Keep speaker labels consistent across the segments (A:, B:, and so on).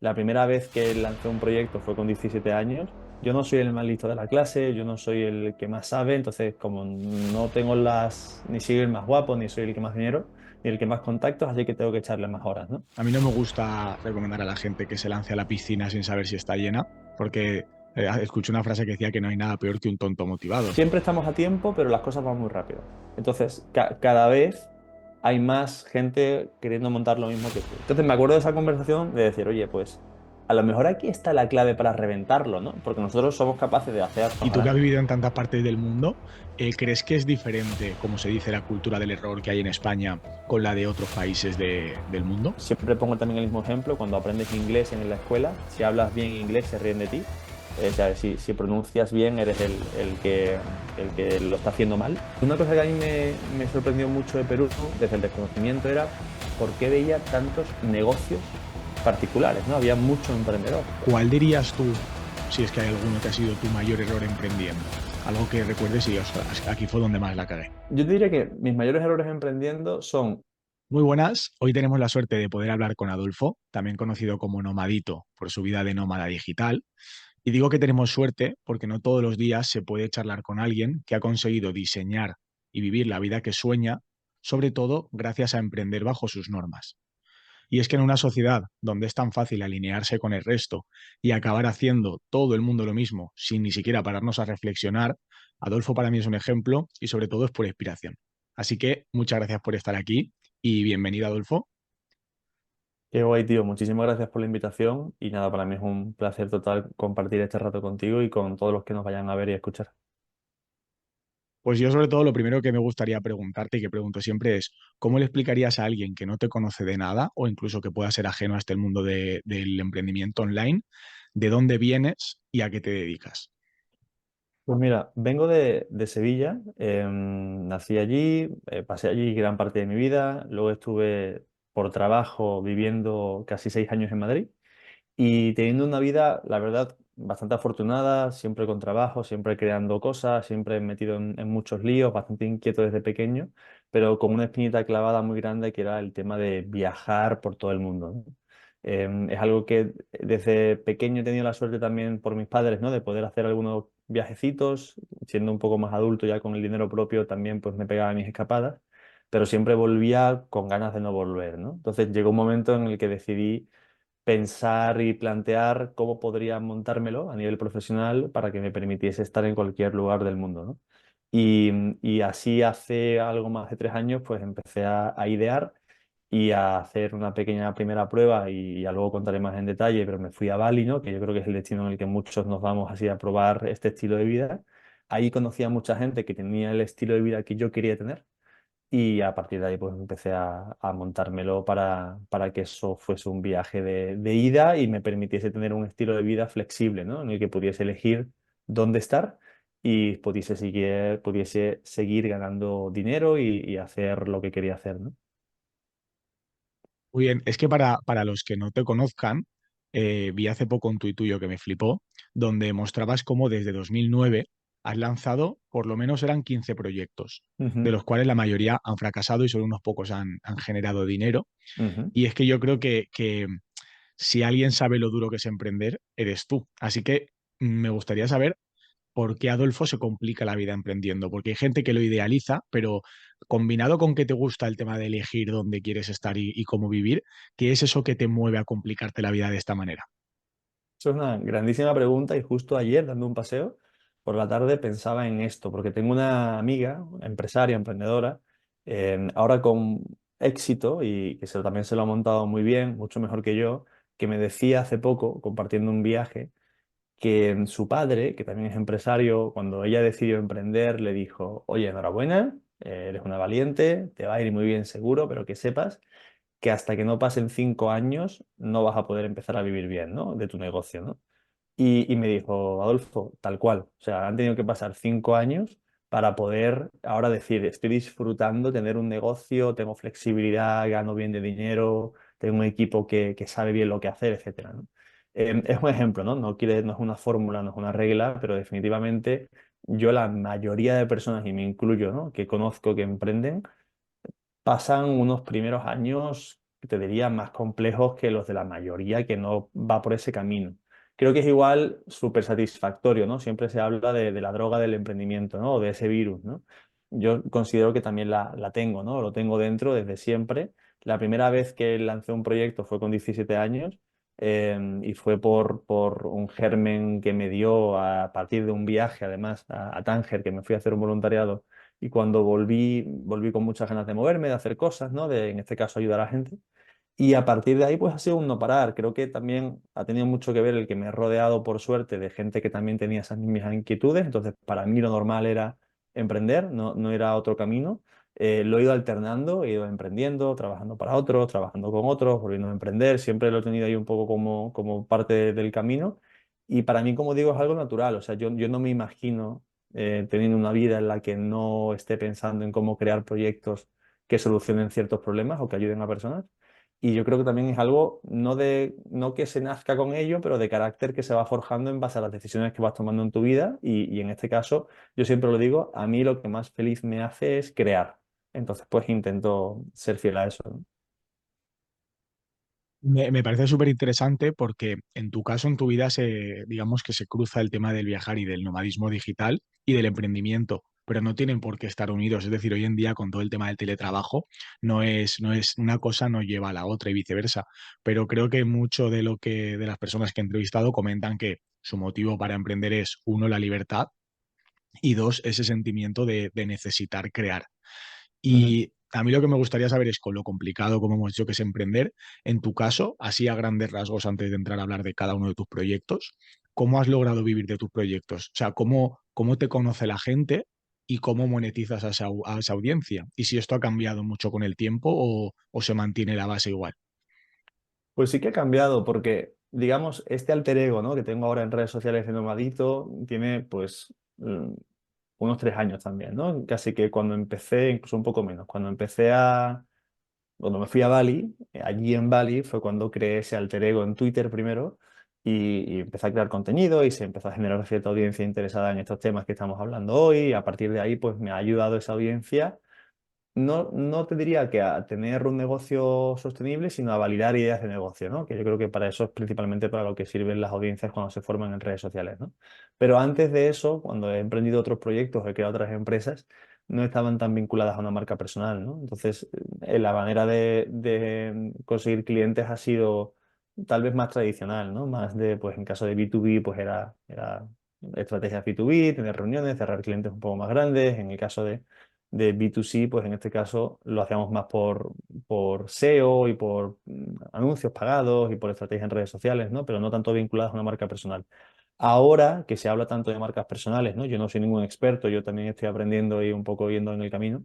A: La primera vez que lancé un proyecto fue con 17 años. Yo no soy el más listo de la clase, yo no soy el que más sabe, entonces como no tengo ni soy el más guapo, ni soy el que más dinero, ni el que más contactos, así que tengo que echarle más horas, ¿no?
B: A mí no me gusta recomendar a la gente que se lance a la piscina sin saber si está llena, porque escuché una frase que decía que no hay nada peor que un tonto motivado.
A: Siempre estamos a tiempo, pero las cosas van muy rápido. Entonces, cada vez hay más gente queriendo montar lo mismo que tú. Entonces, me acuerdo de esa conversación de decir, oye, pues a lo mejor aquí está la clave para reventarlo, ¿no? Porque nosotros somos capaces de hacer
B: Y
A: cosas
B: tú que has
A: grandes.
B: vivido en tantas partes del mundo, ¿crees que es diferente, como se dice, la cultura del error que hay en España con la de otros países del mundo?
A: Siempre pongo también el mismo ejemplo, cuando aprendes inglés en la escuela, si hablas bien inglés se ríen de ti. O sea, si pronuncias bien eres el que lo está haciendo mal. Una cosa que a mí me sorprendió mucho de Perú desde el desconocimiento era por qué veía tantos negocios particulares, ¿no? Había mucho emprendedor.
B: ¿Cuál dirías tú, si es que hay alguno que ha sido tu mayor error emprendiendo? Algo que recuerdes y, ostras, aquí fue donde más la cagué.
A: Yo te diría que mis mayores errores emprendiendo son,
B: Muy buenas, hoy tenemos la suerte de poder hablar con Adolfo, también conocido como Nomadito por su vida de nómada digital. Y digo que tenemos suerte porque no todos los días se puede charlar con alguien que ha conseguido diseñar y vivir la vida que sueña, sobre todo gracias a emprender bajo sus normas. Y es que en una sociedad donde es tan fácil alinearse con el resto y acabar haciendo todo el mundo lo mismo sin ni siquiera pararnos a reflexionar, Adolfo para mí es un ejemplo y sobre todo es por inspiración. Así que muchas gracias por estar aquí y bienvenido, Adolfo.
A: qué guay, tío, muchísimas gracias por la invitación y nada, para mí es un placer total compartir este rato contigo y con todos los que nos vayan a ver y a escuchar.
B: Pues yo sobre todo lo primero que me gustaría preguntarte y que pregunto siempre es, ¿cómo le explicarías a alguien que no te conoce de nada o incluso que pueda ser ajeno a este mundo del emprendimiento online, de dónde vienes y a qué te dedicas?
A: Pues mira, vengo de Sevilla, nací allí, pasé allí gran parte de mi vida, luego estuve por trabajo viviendo casi 6 años en Madrid y teniendo una vida, la verdad, bastante afortunada, siempre con trabajo, siempre creando cosas, siempre metido en muchos líos, bastante inquieto desde pequeño, pero con una espinita clavada muy grande que era el tema de viajar por todo el mundo, ¿no? Es algo que desde pequeño he tenido la suerte también por mis padres, ¿no? De poder hacer algunos viajecitos, siendo un poco más adulto ya con el dinero propio también pues me pegaba mis escapadas, pero siempre volvía con ganas de no volver, ¿no? Entonces llegó un momento en el que decidí pensar y plantear cómo podría montármelo a nivel profesional para que me permitiese estar en cualquier lugar del mundo, ¿no? Y así hace algo más de 3 años, pues empecé a idear y a hacer una pequeña primera prueba y ya luego contaré más en detalle, pero me fui a Bali, ¿no? Que yo creo que es el destino en el que muchos nos vamos así a probar este estilo de vida. Ahí conocí a mucha gente que tenía el estilo de vida que yo quería tener y a partir de ahí pues empecé a montármelo para que eso fuese un viaje de ida y me permitiese tener un estilo de vida flexible, ¿no? En el que pudiese elegir dónde estar y pudiese seguir ganando dinero y hacer lo que quería hacer, ¿no?
B: Muy bien, es que para los que no te conozcan, vi hace poco un tuit tuyo que me flipó, donde mostrabas cómo desde 2009 has lanzado, por lo menos eran 15 proyectos, de
A: Ujú,
B: los cuales la mayoría han fracasado y solo unos pocos han generado dinero.
A: ujú.
B: Y es que yo creo que si alguien sabe lo duro que es emprender, eres tú. Así que me gustaría saber por qué Adolfo se complica la vida emprendiendo, porque hay gente que lo idealiza, pero combinado con que te gusta el tema de elegir dónde quieres estar y cómo vivir, ¿qué es eso que te mueve a complicarte la vida de esta manera?
A: Eso es una grandísima pregunta y justo ayer, dando un paseo por la tarde, pensaba en esto, porque tengo una amiga, empresaria, emprendedora, ahora con éxito y que también se lo ha montado muy bien, mucho mejor que yo, que me decía hace poco, compartiendo un viaje, que su padre, que también es empresario, cuando ella decidió emprender, le dijo, oye, enhorabuena, eres una valiente, te va a ir muy bien seguro, pero que sepas que hasta que no pasen 5 años no vas a poder empezar a vivir bien, ¿no? De tu negocio, ¿no? Y me dijo, Adolfo, tal cual. O sea, han tenido que pasar 5 años para poder ahora decir, estoy disfrutando tener un negocio, tengo flexibilidad, gano bien de dinero, tengo un equipo que sabe bien lo que hacer, etcétera, ¿no? Es un ejemplo, ¿no? No es una fórmula, no es una regla, pero definitivamente yo la mayoría de personas, y me incluyo, ¿no? Que conozco que emprenden, pasan unos primeros años te diría, más complejos que los de la mayoría que no va por ese camino. Creo que es igual súper satisfactorio, ¿no? Siempre se habla de la droga del emprendimiento, ¿no? O de ese virus, ¿no? Yo considero que también la tengo, ¿no? Lo tengo dentro desde siempre. La primera vez que lancé un proyecto fue con 17 años y fue por un germen que me dio a partir de un viaje, además, a Tánger, que me fui a hacer un voluntariado. Y cuando volví con muchas ganas de moverme, de hacer cosas, ¿no? De, en este caso, ayudar a la gente. Y a partir de ahí, pues ha sido un no parar. Creo que también ha tenido mucho que ver el que me he rodeado, por suerte, de gente que también tenía esas mismas inquietudes. Entonces, para mí lo normal era emprender, no era otro camino. Lo he ido alternando, he ido emprendiendo, trabajando para otros, trabajando con otros, volviendo a emprender. Siempre lo he tenido ahí un poco como parte del camino. Y para mí, como digo, es algo natural. O sea, yo no me imagino teniendo una vida en la que no esté pensando en cómo crear proyectos que solucionen ciertos problemas o que ayuden a personas. Y yo creo que también es algo no que se nazca con ello, pero de carácter que se va forjando en base a las decisiones que vas tomando en tu vida. Y en este caso, yo siempre lo digo, a mí lo que más feliz me hace es crear. Entonces, pues intento ser fiel a eso, ¿no?
B: Me parece súper interesante porque en tu caso, en tu vida, digamos que se cruza el tema del viajar y del nomadismo digital y del emprendimiento, pero no tienen por qué estar unidos. Es decir, hoy en día con todo el tema del teletrabajo, no es una cosa no lleva a la otra y viceversa. Pero creo que mucho de lo que de las personas que he entrevistado comentan que su motivo para emprender es, uno, la libertad y dos, ese sentimiento de necesitar crear.
A: Ujú.
B: Y a mí lo que me gustaría saber es con lo complicado, como hemos dicho, que es emprender, en tu caso, así a grandes rasgos, antes de entrar a hablar de cada uno de tus proyectos, ¿cómo has logrado vivir de tus proyectos? O sea, ¿cómo te conoce la gente y cómo monetizas a esa audiencia? Y si esto ha cambiado mucho con el tiempo o se mantiene la base igual.
A: Pues sí que ha cambiado porque, digamos, este alter ego, ¿no? Que tengo ahora en redes sociales de Nomadito tiene pues unos 3 años también, ¿no? Casi que cuando empecé, incluso un poco menos, cuando me fui a Bali, allí en Bali fue cuando creé ese alter ego en Twitter primero y empecé a crear contenido y se empezó a generar cierta audiencia interesada en estos temas que estamos hablando hoy. Y a partir de ahí, pues me ha ayudado esa audiencia no te diría que a tener un negocio sostenible, sino a validar ideas de negocio, ¿no? Que yo creo que para eso es principalmente para lo que sirven las audiencias cuando se forman en redes sociales, ¿no? Pero antes de eso, cuando he emprendido otros proyectos, he creado otras empresas, no estaban tan vinculadas a una marca personal, ¿no? Entonces, la manera de conseguir clientes ha sido tal vez más tradicional, ¿no? Más de, pues en caso de B2B, pues era estrategias B2B, tener reuniones, cerrar clientes un poco más grandes. En el caso de B2C, pues en este caso lo hacíamos más por SEO y por anuncios pagados y por estrategia en redes sociales, ¿no? Pero no tanto vinculadas a una marca personal. Ahora que se habla tanto de marcas personales, ¿no? Yo no soy ningún experto, yo también estoy aprendiendo y un poco yendo en el camino.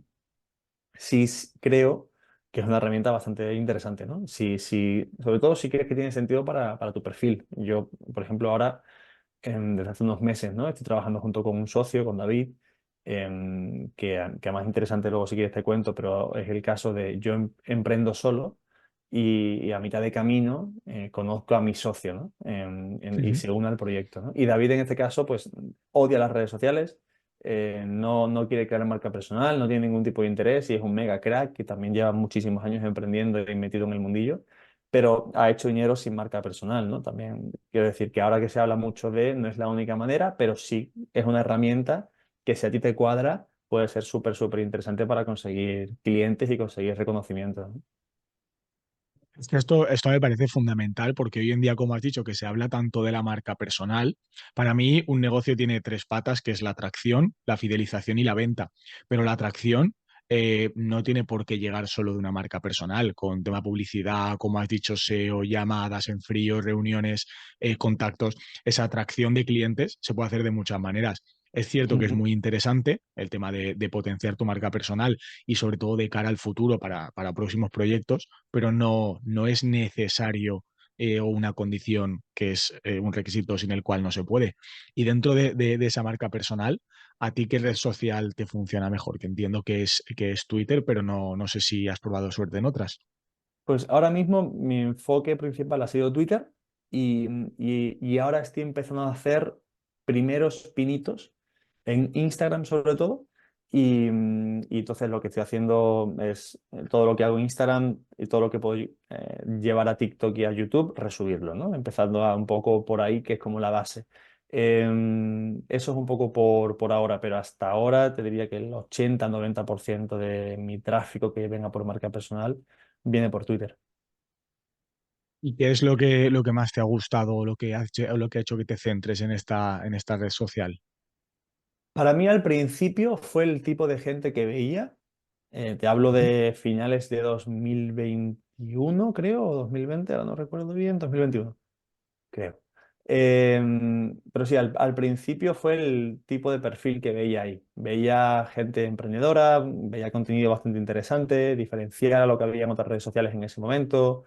A: Sí creo que es una herramienta bastante interesante, ¿no? Sobre todo si crees que tiene sentido para tu perfil. Yo, por ejemplo, ahora desde hace unos meses, ¿no? Estoy trabajando junto con un socio, con David, que además interesante, luego si quieres te cuento, pero es el caso de yo emprendo solo y a mitad de camino conozco a mi socio, ¿no? Y
B: Ujú.
A: se une al proyecto, ¿no? Y David en este caso, pues odia las redes sociales, no quiere crear marca personal, no tiene ningún tipo de interés y es un mega crack que también lleva muchísimos años emprendiendo y metido en el mundillo, pero ha hecho dinero sin marca personal, ¿no? También quiero decir que ahora que se habla mucho no es la única manera, pero sí es una herramienta que si a ti te cuadra puede ser súper interesante para conseguir clientes y conseguir reconocimiento, ¿no?
B: Es que esto me parece fundamental porque hoy en día, como has dicho, que se habla tanto de la marca personal, para mí un negocio tiene tres patas, que es la atracción, la fidelización y la venta. Pero la atracción no tiene por qué llegar solo de una marca personal, con tema publicidad, como has dicho, SEO, llamadas en frío, reuniones, contactos. Esa atracción de clientes se puede hacer de muchas maneras. Es cierto que es
A: Ujú.
B: muy interesante el tema de potenciar tu marca personal y sobre todo de cara al futuro para próximos proyectos, pero no es necesario o una condición que es un requisito sin el cual no se puede. Y dentro de esa marca personal, ¿a ti qué red social te funciona mejor? Que entiendo que es Twitter, pero no sé si has probado suerte en otras.
A: Pues ahora mismo mi enfoque principal ha sido Twitter y ahora estoy empezando a hacer primeros pinitos en Instagram sobre todo Y entonces lo que estoy haciendo es todo lo que hago en Instagram y todo lo que puedo llevar a TikTok y a YouTube, resubirlo, ¿no? Empezando un poco por ahí, que es como la base. Eso es un poco por ahora, pero hasta ahora te diría que el 80-90% de mi tráfico que venga por marca personal viene por Twitter.
B: ¿Y qué es lo que más te ha gustado o lo que ha hecho que te centres en esta red social?
A: Para mí al principio fue el tipo de gente que veía. Te hablo de finales de 2021, creo, o 2020, ahora no recuerdo bien, 2021, creo. Pero sí, al principio fue el tipo de perfil que veía ahí. Veía gente emprendedora, veía contenido bastante interesante, diferencial a lo que había en otras redes sociales en ese momento.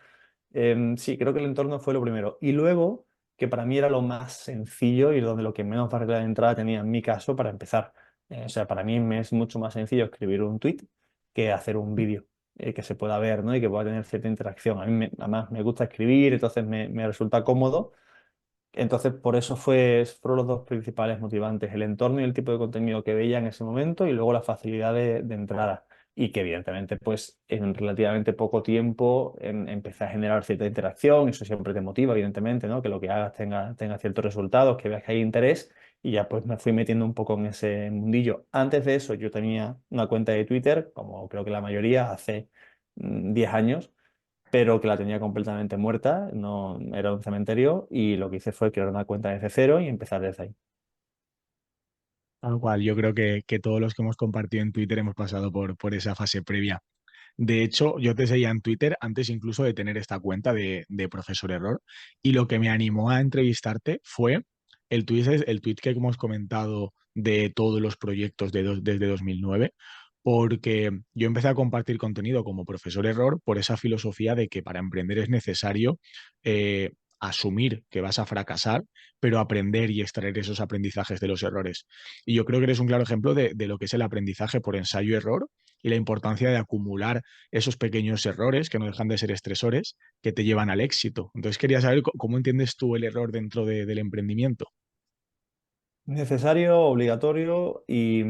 A: Sí, creo que el entorno fue lo primero. Y luego, que para mí era lo más sencillo y donde lo que menos barrera de entrada tenía en mi caso para empezar. O sea, para mí me es mucho más sencillo escribir un tweet que hacer un vídeo que se pueda ver, ¿no? Y que pueda tener cierta interacción. Además me gusta escribir, entonces me resulta cómodo. Entonces, por eso fueron los dos principales motivantes, el entorno y el tipo de contenido que veía en ese momento y luego la facilidad de entrada. Y que evidentemente, pues en relativamente poco tiempo empecé a generar cierta interacción, eso siempre te motiva, evidentemente, ¿no? Que lo que hagas tenga ciertos resultados, que veas que hay interés y ya pues me fui metiendo un poco en ese mundillo. Antes de eso yo tenía una cuenta de Twitter, como creo que la mayoría, hace 10 años pero que la tenía completamente muerta, no era un cementerio y lo que hice fue crear una cuenta desde cero y empezar desde ahí.
B: Tal cual, yo creo que todos los que hemos compartido en Twitter hemos pasado por esa fase previa. De hecho, yo te seguía en Twitter antes incluso de tener esta cuenta de Profesor Error y lo que me animó a entrevistarte fue el tweet que hemos comentado de todos los proyectos desde 2009, porque yo empecé a compartir contenido como Profesor Error por esa filosofía de que para emprender es necesario asumir que vas a fracasar, pero aprender y extraer esos aprendizajes de los errores. Y yo creo que eres un claro ejemplo de lo que es el aprendizaje por ensayo-error y la importancia de acumular esos pequeños errores que no dejan de ser estresores que te llevan al éxito. Entonces quería saber cómo entiendes tú el error dentro del emprendimiento.
A: Necesario, obligatorio y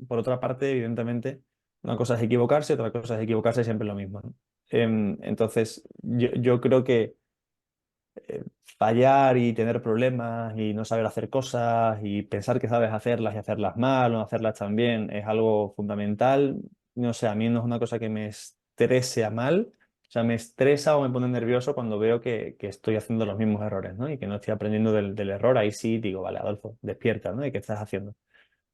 A: por otra parte, evidentemente, una cosa es equivocarse, otra cosa es equivocarse siempre lo mismo, ¿no? Entonces, yo creo que fallar y tener problemas y no saber hacer cosas y pensar que sabes hacerlas y hacerlas mal o no hacerlas tan bien es algo fundamental. No sé, a mí no es una cosa que me estrese a mal. O sea, me estresa o me pone nervioso cuando veo que estoy haciendo los mismos errores, ¿no? Y que no estoy aprendiendo del error. Ahí sí digo, vale, Adolfo, despierta, ¿no? ¿Y qué estás haciendo?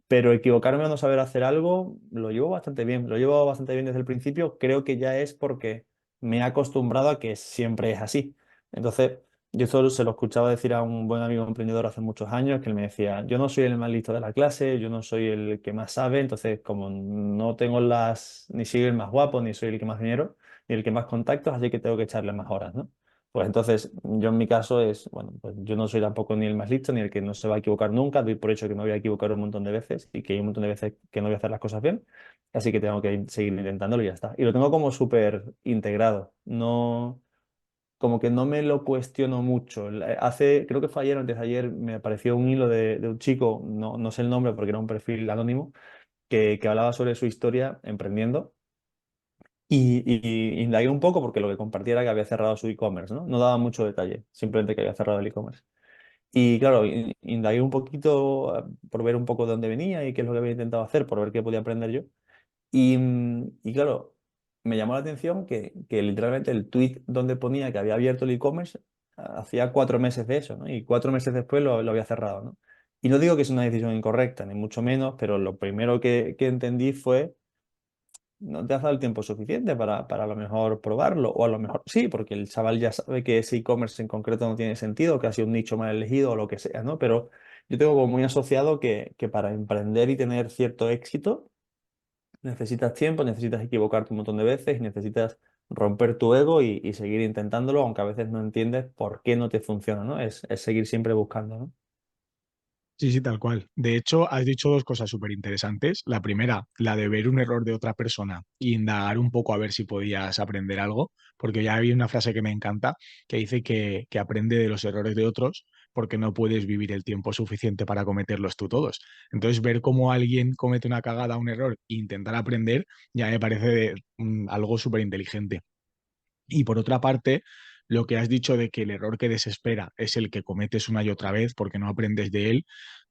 A: Pero equivocarme o no saber hacer algo, lo llevo bastante bien. Lo llevo bastante bien desde el principio. Creo que ya es porque me he acostumbrado a que siempre es así. Entonces, yo solo se lo escuchaba decir a un buen amigo emprendedor hace muchos años, que él me decía, yo no soy el más listo de la clase, yo no soy el que más sabe, entonces como no tengo ni soy el más guapo, ni soy el que más dinero, ni el que más contactos, así que tengo que echarle más horas, ¿no? Pues entonces, yo en mi caso es, bueno, pues yo no soy tampoco ni el más listo, ni el que no se va a equivocar nunca, doy por hecho que me voy a equivocar un montón de veces y que hay un montón de veces que no voy a hacer las cosas bien, así que tengo que seguir intentándolo y ya está. Y lo tengo como súper integrado, no, como que no me lo cuestiono mucho. Creo que fue ayer o antes de ayer, me apareció un hilo de un chico, no sé el nombre porque era un perfil anónimo, que hablaba sobre su historia emprendiendo. Y indagué un poco porque lo que compartía era que había cerrado su e-commerce, ¿no? No daba mucho detalle, simplemente que había cerrado el e-commerce. Y claro, indagué un poquito por ver un poco de dónde venía y qué es lo que había intentado hacer, por ver qué podía aprender yo. Y claro, me llamó la atención que literalmente el tweet donde ponía que había abierto el e-commerce hacía 4 meses de eso, ¿no? Y 4 meses después lo había cerrado, ¿no? Y no digo que es una decisión incorrecta, ni mucho menos, pero lo primero que entendí fue no te has dado el tiempo suficiente para a lo mejor probarlo, o a lo mejor sí, porque el chaval ya sabe que ese e-commerce en concreto no tiene sentido, que ha sido un nicho mal elegido o lo que sea, ¿no? Pero yo tengo como muy asociado que para emprender y tener cierto éxito necesitas tiempo, necesitas equivocarte un montón de veces y necesitas romper tu ego y seguir intentándolo, aunque a veces no entiendes por qué no te funciona, ¿no? Es seguir siempre buscando, ¿no?
B: Sí, sí, tal cual. De hecho, has dicho dos cosas súper interesantes. La primera, la de ver un error de otra persona y indagar un poco a ver si podías aprender algo, porque ya hay una frase que me encanta que dice que aprende de los errores de otros porque no puedes vivir el tiempo suficiente para cometerlos tú todos. Entonces, ver cómo alguien comete una cagada, un error, e intentar aprender, ya me parece algo súper inteligente. Y por otra parte, lo que has dicho de que el error que desespera es el que cometes una y otra vez porque no aprendes de él,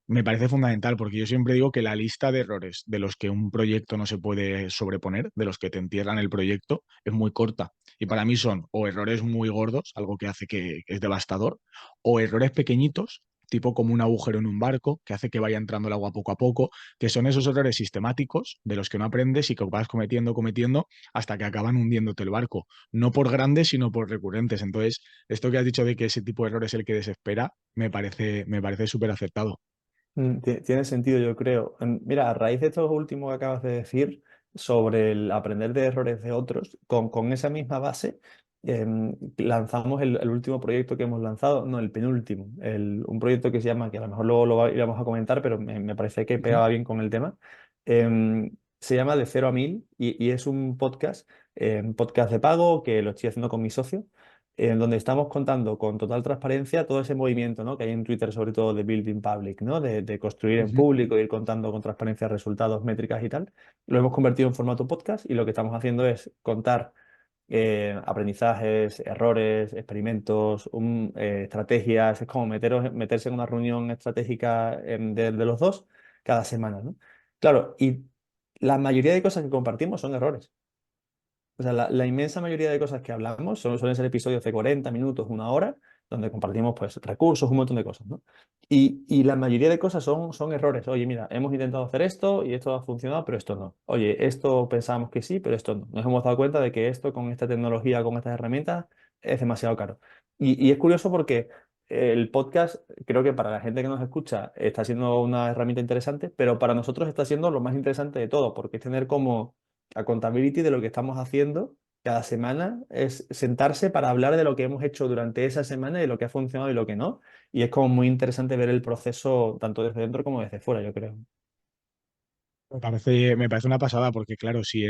B: me parece fundamental porque yo siempre digo que la lista de errores de los que un proyecto no se puede sobreponer, de los que te entierran el proyecto, es muy corta. Y para mí son o errores muy gordos, algo que hace que es devastador, o errores pequeñitos, tipo como un agujero en un barco, que hace que vaya entrando el agua poco a poco, que son esos errores sistemáticos de los que no aprendes y que vas cometiendo hasta que acaban hundiéndote el barco. No por grandes, sino por recurrentes. Entonces, esto que has dicho de que ese tipo de error es el que desespera, me parece súper acertado.
A: Tiene sentido, yo creo. Mira, a raíz de esto último que acabas de decir sobre el aprender de errores de otros, con esa misma base, lanzamos el último proyecto que hemos lanzado, no, el penúltimo, un proyecto que se llama, que a lo mejor luego íbamos a comentar, pero me parece que
B: Ujú.
A: pegaba bien con el tema. Se llama De Cero a Mil y es un podcast de pago que lo estoy haciendo con mi socio en donde estamos contando con total transparencia todo ese movimiento, ¿no?, que hay en Twitter, sobre todo de building public, ¿no?, de construir en
B: Ujú.
A: público, ir contando con transparencia resultados, métricas y tal. Lo hemos convertido en formato podcast y lo que estamos haciendo es contar aprendizajes, errores, experimentos, estrategias. Es como meterse en una reunión estratégica de los dos cada semana, ¿no? Claro, y la mayoría de cosas que compartimos son errores. O sea, la inmensa mayoría de cosas que hablamos suelen ser episodios de 40 minutos, una hora, donde compartimos pues recursos, un montón de cosas, ¿no? Y la mayoría de cosas son errores. Oye, mira, hemos intentado hacer esto y esto ha funcionado, pero esto no. Oye, esto pensábamos que sí, pero esto no. Nos hemos dado cuenta de que esto con esta tecnología, con estas herramientas, es demasiado caro. Y es curioso porque el podcast, creo que para la gente que nos escucha, está siendo una herramienta interesante, pero para nosotros está siendo lo más interesante de todo, porque es tener como accountability de lo que estamos haciendo cada semana, es sentarse para hablar de lo que hemos hecho durante esa semana y de lo que ha funcionado y lo que no. Y es como muy interesante ver el proceso tanto desde dentro como desde fuera, yo creo.
B: Me parece una pasada porque, claro, si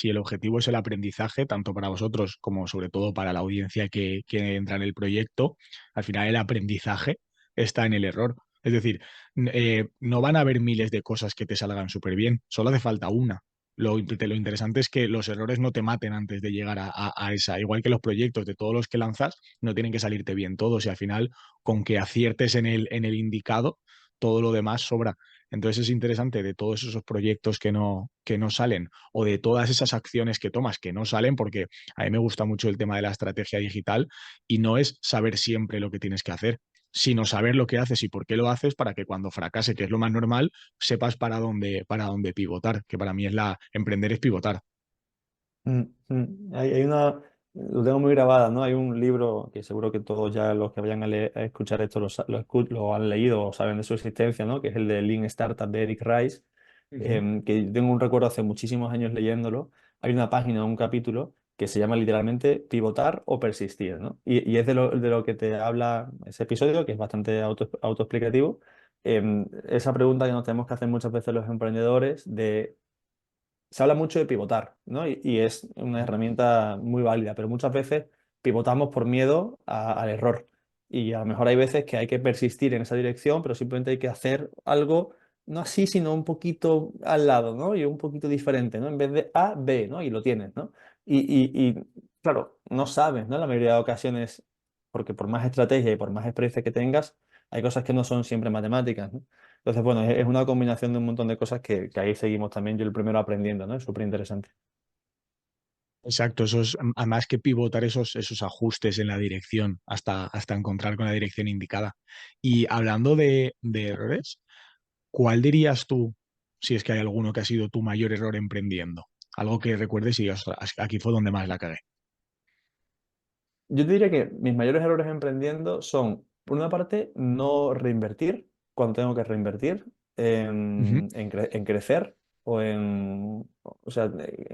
B: el objetivo es el aprendizaje, tanto para vosotros como sobre todo para la audiencia que entra en el proyecto, al final el aprendizaje está en el error. Es decir, no van a haber miles de cosas que te salgan súper bien, solo hace falta una. Lo interesante es que los errores no te maten antes de llegar a esa. Igual que los proyectos de todos los que lanzas, no tienen que salirte bien todos y al final, con que aciertes en el indicado, todo lo demás sobra. Entonces es interesante de todos esos proyectos que no salen o de todas esas acciones que tomas que no salen, porque a mí me gusta mucho el tema de la estrategia digital y no es saber siempre lo que tienes que hacer, sino saber lo que haces y por qué lo haces para que cuando fracase, que es lo más normal, sepas para dónde pivotar, que para mí es emprender es pivotar.
A: Hay una, lo tengo muy grabada, ¿no? Hay un libro que seguro que todos ya los que vayan a escuchar esto lo han leído o saben de su existencia, ¿no? Que es el de Lean Startup de Eric Rice,
B: Ujú.
A: que tengo un recuerdo hace muchísimos años leyéndolo. Hay una página, un capítulo que se llama literalmente Pivotar o Persistir, ¿no? Y es de lo que te habla ese episodio, que es bastante autoexplicativo. Esa pregunta que nos tenemos que hacer muchas veces los emprendedores de se habla mucho de pivotar, ¿no? Y es una herramienta muy válida, pero muchas veces pivotamos por miedo al error. Y a lo mejor hay veces que hay que persistir en esa dirección, pero simplemente hay que hacer algo, no así, sino un poquito al lado, ¿no? Y un poquito diferente, ¿no? En vez de A, B, ¿no? Y lo tienes, ¿no? Claro, no sabes, ¿no? En la mayoría de ocasiones, porque por más estrategia y por más experiencia que tengas, hay cosas que no son siempre matemáticas, ¿no? Entonces, bueno, es una combinación de un montón de cosas que ahí seguimos también, yo el primero aprendiendo, ¿no? Es súper interesante.
B: Exacto, además que pivotar esos ajustes en la dirección hasta encontrar con la dirección indicada. Y hablando de errores, ¿cuál dirías tú, si es que hay alguno que ha sido tu mayor error emprendiendo? Algo que recuerdes y digas, "Ostras, aquí fue donde más la cagué".
A: Yo te diría que mis mayores errores emprendiendo son, por una parte, no reinvertir cuando tengo que reinvertir,
B: Ujú.
A: en crecer o sea,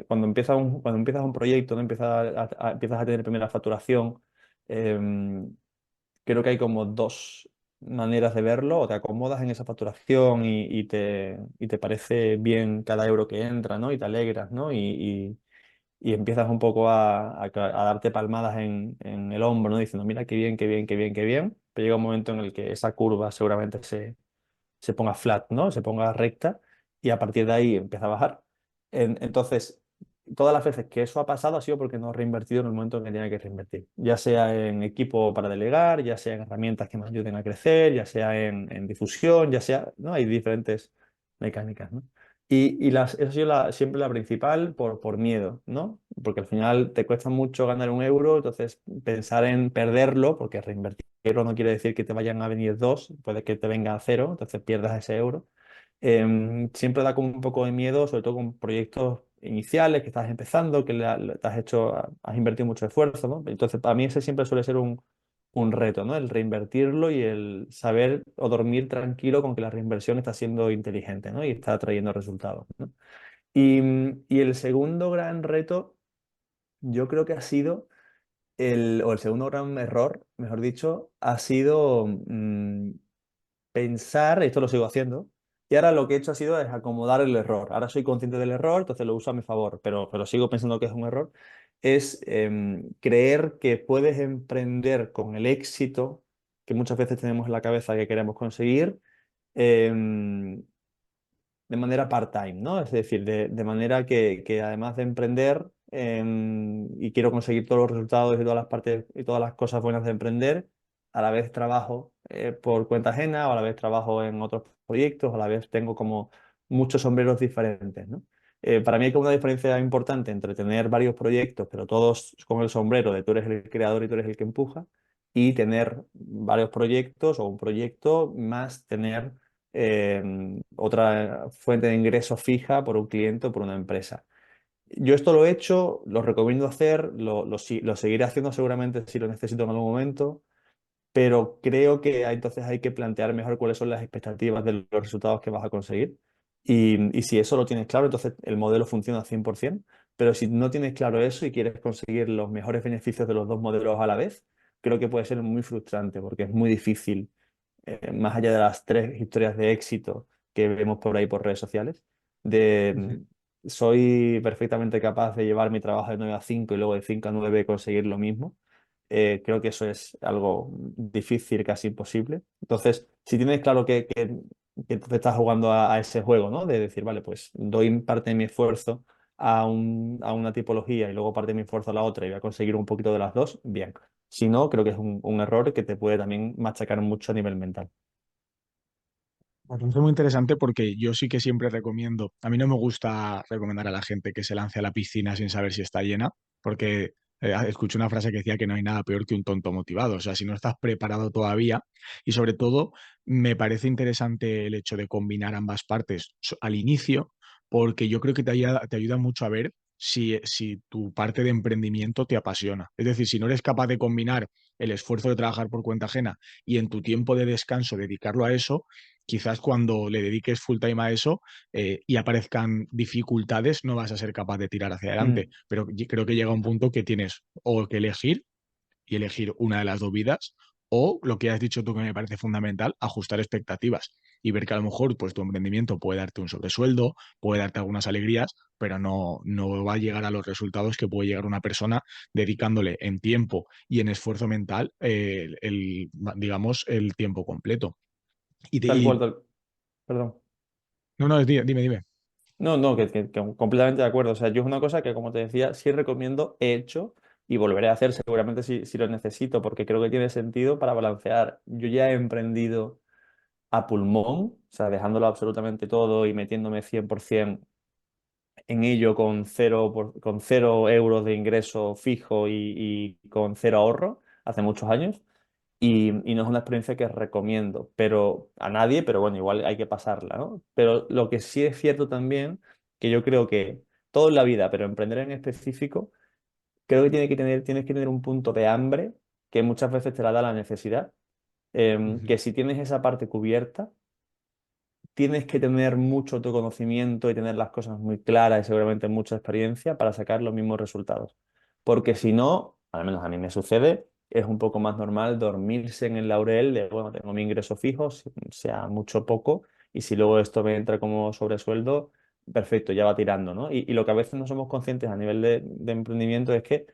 A: cuando empiezas un proyecto, ¿no? Empiezas a tener primera facturación. Creo que hay como dos. maneras de verlo, o te acomodas en esa facturación y te parece bien cada euro que entra, ¿no? Y te alegras, ¿no? Y empiezas un poco a darte palmadas en el hombro, ¿no? Diciendo, mira, qué bien, qué bien, qué bien, qué bien. Pero llega un momento en el que esa curva seguramente se ponga flat, ¿no? Se ponga recta y a partir de ahí empieza a bajar. Entonces, todas las veces que eso ha pasado ha sido porque no he reinvertido en el momento en que tenía que reinvertir, ya sea en equipo para delegar, ya sea en herramientas que me ayuden a crecer, ya sea en difusión, ya sea, ¿no? Hay diferentes mecánicas, ¿no? Esa ha sido siempre la principal por miedo, ¿no? Porque al final te cuesta mucho ganar un euro, entonces pensar en perderlo, porque reinvertirlo no quiere decir que te vayan a venir dos, puede que te venga a cero, entonces pierdas ese euro. Siempre da como un poco de miedo, sobre todo con proyectos iniciales que estás empezando, que te has hecho, has invertido mucho esfuerzo, ¿no? Entonces, para mí ese siempre suele ser un reto, ¿no? El reinvertirlo y el saber o dormir tranquilo con que la reinversión está siendo inteligente, ¿no? Y está trayendo resultados, ¿no? Y el segundo gran reto, yo creo que ha sido o el segundo gran error, mejor dicho, ha sido pensar, esto lo sigo haciendo, y ahora lo que he hecho ha sido es acomodar el error. Ahora soy consciente del error, entonces lo uso a mi favor, pero sigo pensando que es un error. Es creer que puedes emprender con el éxito que muchas veces tenemos en la cabeza que queremos conseguir, em, de manera part-time, ¿no? Es decir, de manera que además de emprender y quiero conseguir todos los resultados y todas las partes y todas las cosas buenas de emprender, a la vez trabajo por cuenta ajena o a la vez trabajo en otros proyectos, a la vez tengo como muchos sombreros diferentes, ¿no? Para mí hay como una diferencia importante entre tener varios proyectos, pero todos con el sombrero de tú eres el creador y tú eres el que empuja, y tener varios proyectos o un proyecto más tener otra fuente de ingreso fija por un cliente o por una empresa. Yo esto lo he hecho, lo recomiendo hacer, lo seguiré haciendo seguramente si lo necesito en algún momento, pero creo que entonces hay que plantear mejor cuáles son las expectativas de los resultados que vas a conseguir. Y si eso lo tienes claro, entonces el modelo funciona al 100%, pero si no tienes claro eso y quieres conseguir los mejores beneficios de los dos modelos a la vez, creo que puede ser muy frustrante porque es muy difícil más allá de las tres historias de éxito que vemos por ahí por redes sociales, de
B: Ujú.
A: soy perfectamente capaz de llevar mi trabajo de 9 a 5 y luego de 5 a 9 conseguir lo mismo. Creo que eso es algo difícil, casi imposible. Entonces, si tienes claro que te estás jugando a ese juego, ¿no? De decir, vale, pues doy parte de mi esfuerzo a una tipología y luego parte de mi esfuerzo a la otra y voy a conseguir un poquito de las dos, bien. Si no, creo que es un error que te puede también machacar mucho a nivel mental.
B: Me parece muy interesante porque yo sí que siempre recomiendo, a mí no me gusta recomendar a la gente que se lance a la piscina sin saber si está llena, porque escuché una frase que decía que no hay nada peor que un tonto motivado, o sea, si no estás preparado todavía y sobre todo me parece interesante el hecho de combinar ambas partes al inicio, porque yo creo que te ayuda mucho a ver si tu parte de emprendimiento te apasiona. Es decir, si no eres capaz de combinar el esfuerzo de trabajar por cuenta ajena y en tu tiempo de descanso dedicarlo a eso, quizás cuando le dediques full time a eso y aparezcan dificultades, no vas a ser capaz de tirar hacia adelante.
A: Mm,
B: Pero creo que llega un punto que tienes o que elegir y elegir una de las dos vidas, o lo que has dicho tú que me parece fundamental, ajustar expectativas y ver que a lo mejor pues, tu emprendimiento puede darte un sobresueldo, puede darte algunas alegrías, pero no va a llegar a los resultados que puede llegar una persona dedicándole en tiempo y en esfuerzo mental digamos, el tiempo completo. Y,
A: tal cual, perdón.
B: no, no, dime.
A: No, no, que completamente de acuerdo. O sea, yo es una cosa que, como te decía, sí recomiendo, he hecho y volveré a hacer seguramente si lo necesito, porque creo que tiene sentido para balancear. Yo ya he emprendido a pulmón, o sea, dejándolo absolutamente todo y metiéndome 100% en ello con con 0 euros de ingreso fijo y con cero ahorro hace muchos años. Y no es una experiencia que recomiendo, pero a nadie, pero bueno, igual hay que pasarla, ¿no? Pero lo que sí es cierto también, que yo creo que todo en la vida, pero emprender en específico, creo que tienes que tener un punto de hambre que muchas veces te la da la necesidad,
B: Ujú.
A: que si tienes esa parte cubierta, tienes que tener mucho autoconocimiento y tener las cosas muy claras y seguramente mucha experiencia para sacar los mismos resultados. Porque si no, al menos a mí me sucede, es un poco más normal dormirse en el laurel de, bueno, tengo mi ingreso fijo, sea mucho o poco, y si luego esto me entra como sobresueldo, perfecto, ya va tirando, ¿no? Y lo que a veces no somos conscientes a nivel de emprendimiento es que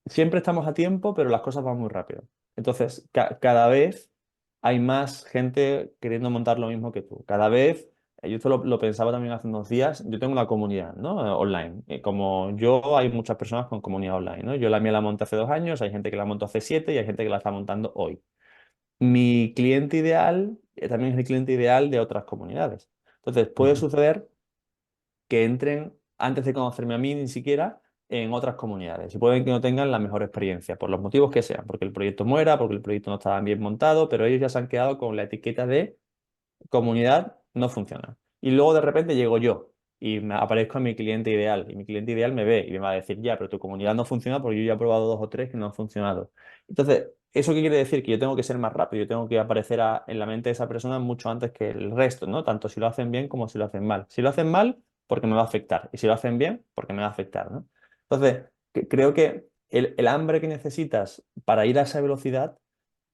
A: siempre estamos a tiempo, pero las cosas van muy rápido. Entonces, cada vez hay más gente queriendo montar lo mismo que tú. Cada vez, yo esto lo pensaba también hace unos días, yo tengo una comunidad, ¿no? Online. Como yo, hay muchas personas con comunidad online, ¿no? Yo la mía la monté hace 2 años, hay gente que la montó hace 7 y hay gente que la está montando hoy. Mi cliente ideal también es el cliente ideal de otras comunidades. Entonces, puede
B: Ujú.
A: suceder que entren antes de conocerme a mí ni siquiera en otras comunidades y pueden que no tengan la mejor experiencia por los motivos que sean, porque el proyecto muera, porque el proyecto no estaba bien montado, pero ellos ya se han quedado con la etiqueta de comunidad no funciona. Y luego de repente llego yo y me aparezco en mi cliente ideal y mi cliente ideal me ve y me va a decir, ya, pero tu comunidad no funciona porque yo ya he probado 2 o 3 que no han funcionado. Entonces, ¿eso qué quiere decir? Que yo tengo que ser más rápido, yo tengo que aparecer en la mente de esa persona mucho antes que el resto, ¿no? Tanto si lo hacen bien como si lo hacen mal. Si lo hacen mal, porque me va a afectar. Y si lo hacen bien, porque me va a afectar, ¿no? Entonces, creo que el hambre que necesitas para ir a esa velocidad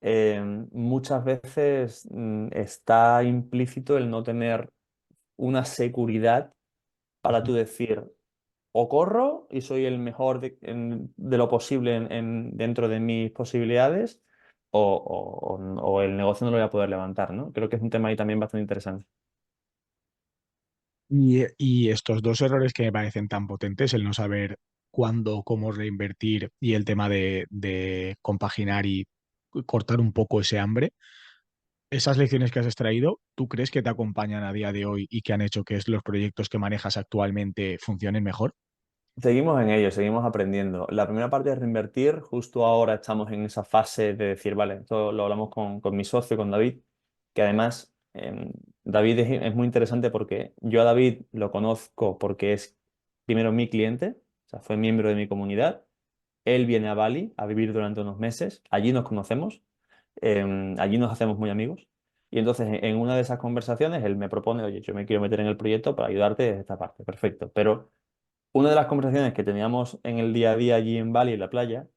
A: eh, muchas veces está implícito el no tener una seguridad para tú decir, o corro y soy el mejor de lo posible dentro de mis posibilidades, o el negocio no lo voy a poder levantar, ¿no? Creo que es un tema ahí también bastante interesante.
B: Y estos dos errores que me parecen tan potentes, el no saber cuándo, cómo reinvertir y el tema de compaginar y cortar un poco ese hambre, esas lecciones que has extraído, ¿tú crees que te acompañan a día de hoy y que han hecho que los proyectos que manejas actualmente funcionen mejor?
A: Seguimos en ello, seguimos aprendiendo. La primera parte de reinvertir, justo ahora estamos en esa fase de decir, vale, esto lo hablamos con mi socio, con David, que además David es muy interesante porque yo a David lo conozco porque es primero mi cliente, o sea, fue miembro de mi comunidad. Él viene a Bali a vivir durante unos meses, allí nos conocemos, allí nos hacemos muy amigos. Y entonces en una de esas conversaciones él me propone, oye, yo me quiero meter en el proyecto para ayudarte desde esta parte, perfecto, pero una de las conversaciones que teníamos en el día a día allí en Bali, en la playa,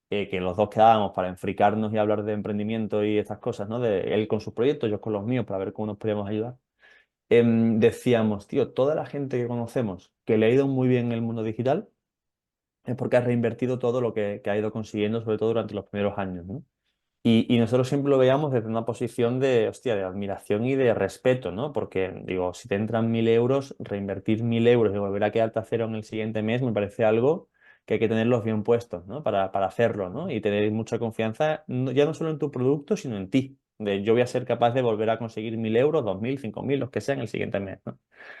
A: que los dos quedábamos para enfricarnos y hablar de emprendimiento y estas cosas, ¿no? De él con sus proyectos, yo con los míos, para ver cómo nos podíamos ayudar. Decíamos, tío, toda la gente que conocemos que le ha ido muy bien en el mundo digital es porque ha reinvertido todo lo que ha ido consiguiendo, sobre todo durante los primeros años, ¿no? Y nosotros siempre lo veíamos desde una posición de, hostia, de admiración y de respeto, ¿no? Porque, digo, si te entran 1.000 euros, reinvertir 1.000 euros y volver a quedarte a cero en el siguiente mes me parece algo que hay que tenerlos bien puestos, ¿no? Para hacerlo, ¿no? Y tener mucha confianza, ya no solo en tu producto, sino en ti. De yo voy a ser capaz de volver a conseguir 1.000 euros, 2.000, 5.000, los que sean el siguiente mes, ¿no?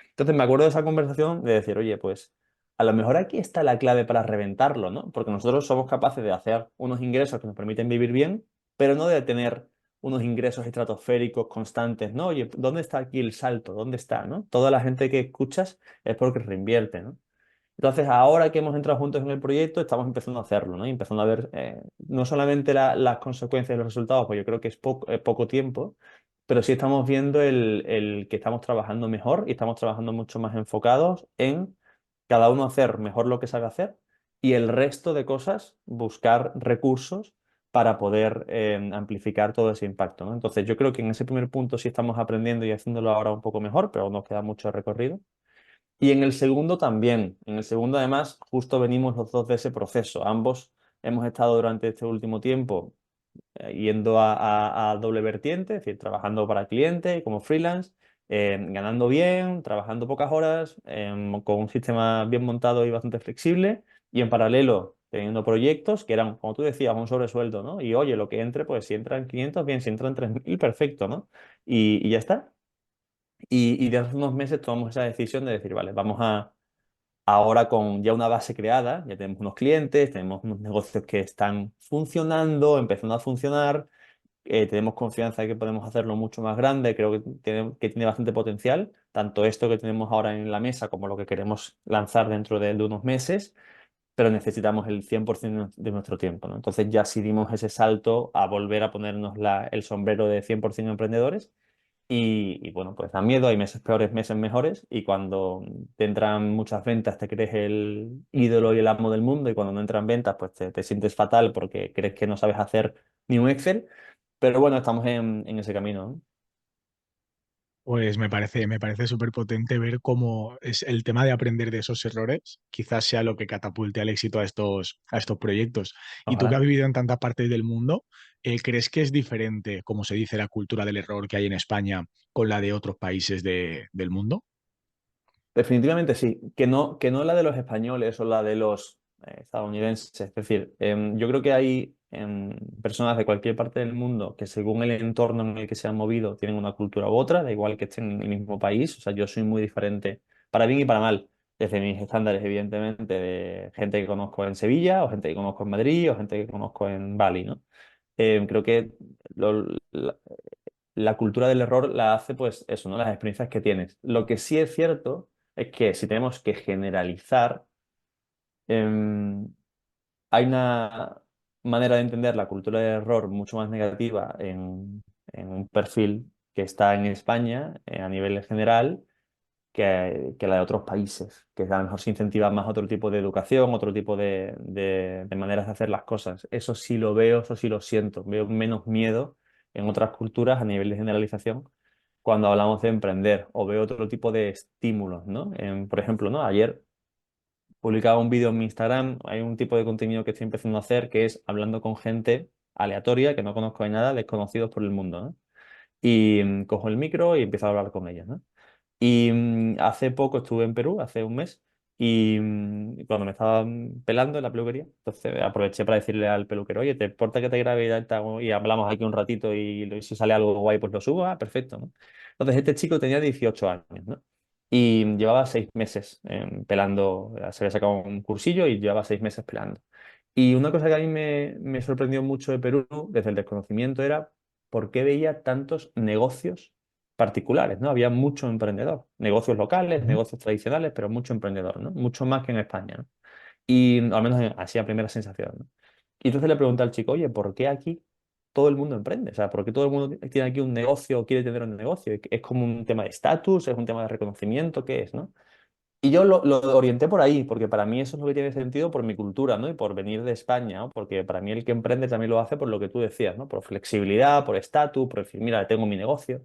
A: Entonces me acuerdo de esa conversación de decir, oye, pues a lo mejor aquí está la clave para reventarlo, ¿no? Porque nosotros somos capaces de hacer unos ingresos que nos permiten vivir bien, pero no de tener unos ingresos estratosféricos constantes, ¿no? Oye, ¿dónde está aquí el salto? ¿Dónde está, no? Toda la gente que escuchas es porque reinvierte, ¿no? Entonces, ahora que hemos entrado juntos en el proyecto, estamos empezando a hacerlo, ¿no? Y empezando a ver no solamente las consecuencias y los resultados, pues yo creo que es poco tiempo, pero sí estamos viendo el que estamos trabajando mejor y estamos trabajando mucho más enfocados en cada uno hacer mejor lo que sabe hacer y el resto de cosas buscar recursos para poder amplificar todo ese impacto, ¿no? Entonces, yo creo que en ese primer punto sí estamos aprendiendo y haciéndolo ahora un poco mejor, pero nos queda mucho recorrido. Y en el segundo también. En el segundo, además, justo venimos los dos de ese proceso. Ambos hemos estado durante este último tiempo yendo a doble vertiente, es decir, trabajando para cliente como freelance, ganando bien, trabajando pocas horas, con un sistema bien montado y bastante flexible, y en paralelo teniendo proyectos que eran, como tú decías, un sobresueldo, ¿no? Y oye, lo que entre, pues si entran 500 bien, si entran 3.000 perfecto, ¿no? Y ya está. Y de hace unos meses tomamos esa decisión de decir, vale, vamos ahora con ya una base creada, ya tenemos unos clientes, tenemos unos negocios que están funcionando, empezando a funcionar, tenemos confianza de que podemos hacerlo mucho más grande, creo que tiene bastante potencial, tanto esto que tenemos ahora en la mesa como lo que queremos lanzar dentro de unos meses, pero necesitamos el 100% de nuestro tiempo, ¿no? Entonces ya sí dimos ese salto a volver a ponernos el sombrero de 100% emprendedores Y bueno, pues da miedo, hay meses peores, meses mejores, y cuando te entran muchas ventas te crees el ídolo y el amo del mundo, y cuando no entran ventas pues te sientes fatal porque crees que no sabes hacer ni un Excel, pero bueno, estamos en ese camino, ¿no?
B: Pues me parece súper potente ver cómo es el tema de aprender de esos errores, quizás sea lo que catapulte al éxito a estos proyectos. Y tú que has
A: Ojalá.
B: vivido en tantas partes del mundo, ¿crees que es diferente, como se dice, la cultura del error que hay en España con la de otros países del mundo?
A: Definitivamente sí, que no la de los españoles o la de los estadounidenses. Es decir, yo creo que hay personas de cualquier parte del mundo que según el entorno en el que se han movido tienen una cultura u otra, da igual que estén en el mismo país. O sea, yo soy muy diferente para bien y para mal, desde mis estándares, evidentemente, de gente que conozco en Sevilla o gente que conozco en Madrid o gente que conozco en Bali, ¿no? Creo que lo- la, la cultura del error la hace, pues eso, ¿no? Las experiencias que tienes. Lo que sí es cierto es que si tenemos que generalizar, em, hay una manera de entender la cultura del error mucho más negativa en un perfil que está en España, a nivel general, que la de otros países, que a lo mejor se incentiva más otro tipo de educación, otro tipo de maneras de hacer las cosas. Eso sí lo veo, eso sí lo siento. Veo menos miedo en otras culturas a nivel de generalización cuando hablamos de emprender o veo otro tipo de estímulos, ¿no? Por ejemplo, ¿no? Ayer publicaba un vídeo en mi Instagram, hay un tipo de contenido que estoy empezando a hacer que es hablando con gente aleatoria que no conozco de nada, desconocidos por el mundo, ¿no? Y cojo el micro y empiezo a hablar con ellos, ¿no? Y hace poco estuve en Perú, hace un mes, y cuando me estaban pelando en la peluquería, entonces aproveché para decirle al peluquero, oye, ¿te importa que te grabe y hablamos aquí un ratito y si sale algo guay, pues lo subo? Ah, perfecto, ¿no? Entonces este chico tenía 18 años, ¿no? Y llevaba 6 meses pelando, se había sacado un cursillo y llevaba 6 meses pelando. Y una cosa que a mí me sorprendió mucho de Perú, desde el desconocimiento, era por qué veía tantos negocios particulares, ¿no? Había mucho emprendedor, negocios locales,
B: Ujú.
A: negocios tradicionales, pero mucho emprendedor, ¿no? Mucho más que en España, ¿no? Y al menos así a primera sensación, ¿no? Y entonces le pregunté al chico, oye, ¿por qué aquí todo el mundo emprende? O sea, ¿por qué todo el mundo tiene aquí un negocio o quiere tener un negocio? ¿Es como un tema de estatus? ¿Es un tema de reconocimiento? ¿Qué es, no? Y yo lo orienté por ahí, porque para mí eso es lo que tiene sentido por mi cultura, ¿no? Y por venir de España, ¿no? Porque para mí el que emprende también lo hace por lo que tú decías, ¿no? Por flexibilidad, por estatus, por decir, mira, tengo mi negocio.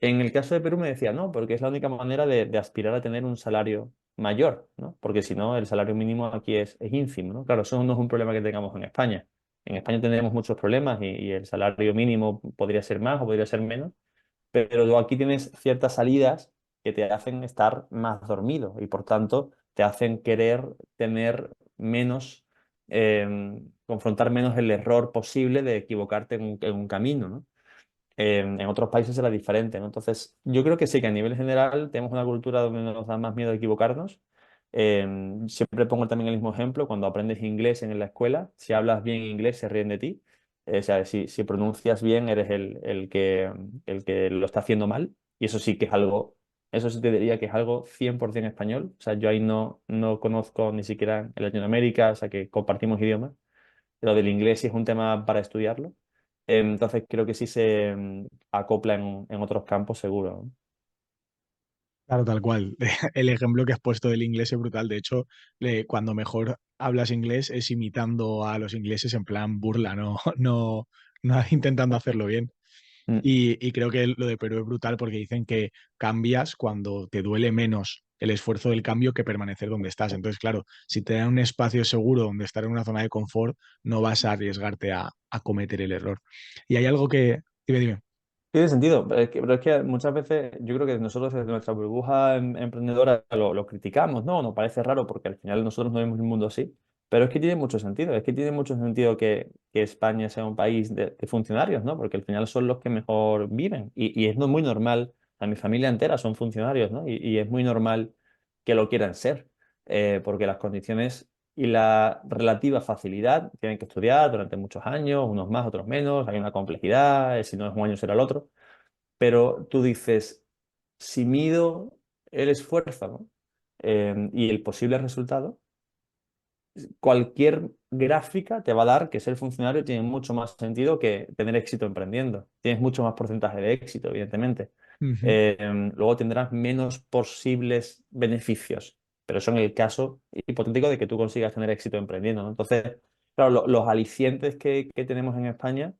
A: En el caso de Perú me decía, no, porque es la única manera de aspirar a tener un salario mayor, ¿no? Porque si no, el salario mínimo aquí es ínfimo, ¿no? Claro, eso no es un problema que tengamos en España. En España tendremos muchos problemas y el salario mínimo podría ser más o podría ser menos, pero tú aquí tienes ciertas salidas que te hacen estar más dormido y por tanto te hacen querer tener menos, confrontar menos el error posible de equivocarte en un camino, ¿no? En otros países era diferente, ¿no? Entonces, yo creo que sí, que a nivel general tenemos una cultura donde nos da más miedo equivocarnos. Siempre pongo también el mismo ejemplo, cuando aprendes inglés en la escuela, si hablas bien inglés se ríen de ti. O sea, si pronuncias bien eres el que lo está haciendo mal. Y eso sí que es algo, eso sí te diría que es algo 100% español. O sea, yo ahí no conozco ni siquiera en Latinoamérica, o sea, que compartimos idiomas. Lo del inglés sí es un tema para estudiarlo. Entonces creo que sí se acopla en otros campos seguro, ¿no?
B: Claro, tal cual. El ejemplo que has puesto del inglés es brutal. De hecho, cuando mejor hablas inglés es imitando a los ingleses en plan burla, no, no intentando hacerlo bien.
A: Mm.
B: Y creo que lo de Perú es brutal porque dicen que cambias cuando te duele menos el esfuerzo del cambio que permanecer donde estás. Entonces, claro, si te dan un espacio seguro donde estar en una zona de confort, no vas a arriesgarte a cometer el error. Y hay algo que... Dime, dime.
A: Tiene sentido, pero es que muchas veces yo creo que nosotros desde nuestra burbuja emprendedora lo criticamos, ¿no? Nos parece raro porque al final nosotros no vemos el mundo así, pero es que tiene mucho sentido, es que tiene mucho sentido que España sea un país de funcionarios, ¿no? Porque al final son los que mejor viven y es muy normal, a mi familia entera son funcionarios, ¿no? Y es muy normal que lo quieran ser, porque las condiciones y la relativa facilidad tienen que estudiar durante muchos años, unos más, otros menos, hay una complejidad, si no es un año será el otro, pero tú dices, si mido el esfuerzo, ¿no? Y el posible resultado, cualquier gráfica te va a dar que ser funcionario tiene mucho más sentido que tener éxito emprendiendo. Tienes mucho más porcentaje de éxito, evidentemente.
B: Ujú.
A: Luego tendrás menos posibles beneficios, pero eso en el caso hipotético de que tú consigas tener éxito emprendiendo, ¿no? Entonces, claro, los alicientes que tenemos en España,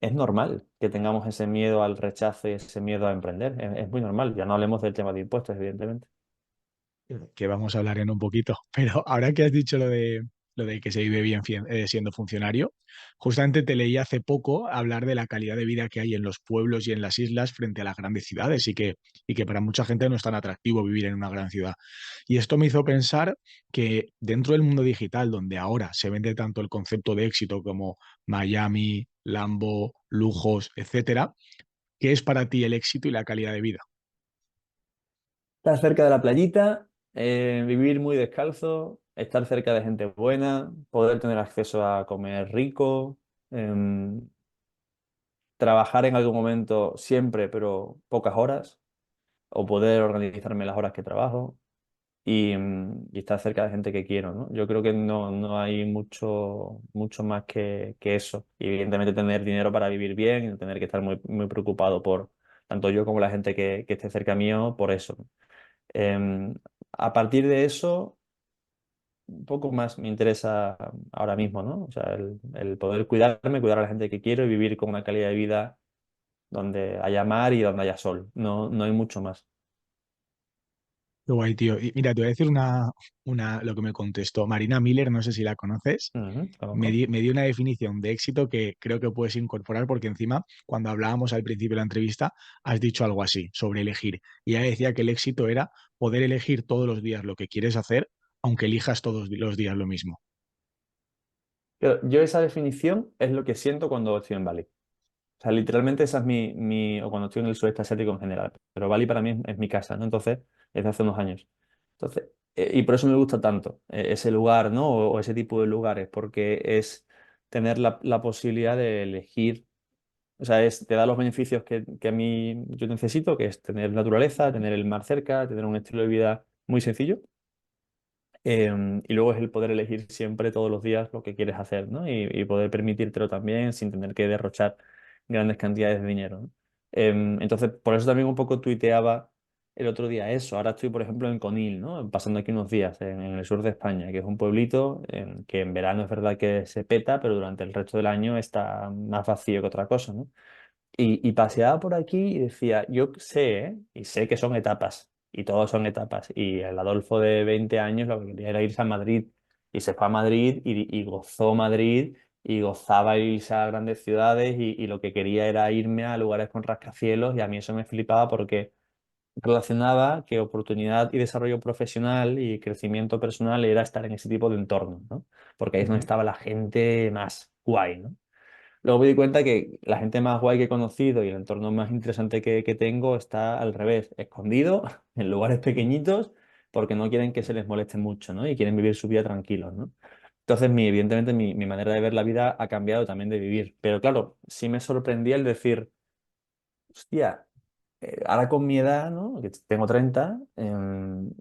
A: es normal que tengamos ese miedo al rechazo y ese miedo a emprender. Es muy normal. Ya no hablemos del tema de impuestos, evidentemente.
B: Que vamos a hablar en un poquito. Pero ahora que has dicho lo de que se vive bien siendo funcionario, justamente te leí hace poco hablar de la calidad de vida que hay en los pueblos y en las islas frente a las grandes ciudades y que para mucha gente no es tan atractivo vivir en una gran ciudad. Y esto me hizo pensar que dentro del mundo digital, donde ahora se vende tanto el concepto de éxito como Miami, Lambo, lujos, etcétera, ¿qué es para ti el éxito y la calidad de vida?
A: Estar cerca de la playita, vivir muy descalzo, estar cerca de gente buena, poder tener acceso a comer rico, trabajar en algún momento siempre, pero pocas horas, o poder organizarme las horas que trabajo. Y estar cerca de gente que quiero, ¿no? Yo creo que no hay mucho más que eso. Y evidentemente tener dinero para vivir bien y no tener que estar muy preocupado por, tanto yo como la gente que esté cerca mío, por eso. A partir de eso, un poco más me interesa ahora mismo, ¿no? O sea, el poder cuidarme, cuidar a la gente que quiero y vivir con una calidad de vida donde haya mar y donde haya sol. No hay mucho más.
B: Qué guay, tío. Y mira, te voy a decir lo que me contestó Marina Miller, no sé si la conoces.
A: Ujú, conozco.
B: Me dio una definición de éxito que creo que puedes incorporar porque encima, cuando hablábamos al principio de la entrevista, has dicho algo así sobre elegir. Y ella decía que el éxito era poder elegir todos los días lo que quieres hacer, aunque elijas todos los días lo mismo.
A: Pero yo esa definición es lo que siento cuando estoy en Bali. O sea, literalmente esa es o cuando estoy en el sudeste asiático en general. Pero Bali para mí es mi casa, ¿no? Entonces, desde hace unos años. Entonces, y por eso me gusta tanto ese lugar, ¿no? O ese tipo de lugares, porque es tener la posibilidad de elegir. O sea, te da los beneficios que a mí yo necesito, que es tener naturaleza, tener el mar cerca, tener un estilo de vida muy sencillo. Y luego es el poder elegir siempre, todos los días, lo que quieres hacer, ¿no? Y poder permitírtelo también sin tener que derrochar grandes cantidades de dinero, ¿no? Entonces, por eso también un poco tuiteaba el otro día eso. Ahora estoy, por ejemplo, en Conil, ¿no? Pasando aquí unos días en el sur de España, que es un pueblito que en verano es verdad que se peta, pero durante el resto del año está más vacío que otra cosa, ¿no? Y paseaba por aquí y decía, yo sé, ¿eh? Y sé que son etapas, y todos son etapas. Y el Adolfo de 20 años lo que quería era irse a Madrid, y se fue a Madrid y gozó Madrid, y gozaba irse a grandes ciudades, y lo que quería era irme a lugares con rascacielos, y a mí eso me flipaba porque relacionaba que oportunidad y desarrollo profesional y crecimiento personal era estar en ese tipo de entornos, ¿no? Porque ahí es donde
B: Ujú.
A: estaba la gente más guay, ¿no? Luego me di cuenta que la gente más guay que he conocido y el entorno más interesante que tengo está al revés, escondido en lugares pequeñitos porque no quieren que se les moleste mucho, ¿no? Y quieren vivir su vida tranquilos, ¿no? Entonces, evidentemente, mi manera de ver la vida ha cambiado también de vivir. Pero claro, sí me sorprendía el decir, hostia, ahora con mi edad, ¿no? Que tengo 30,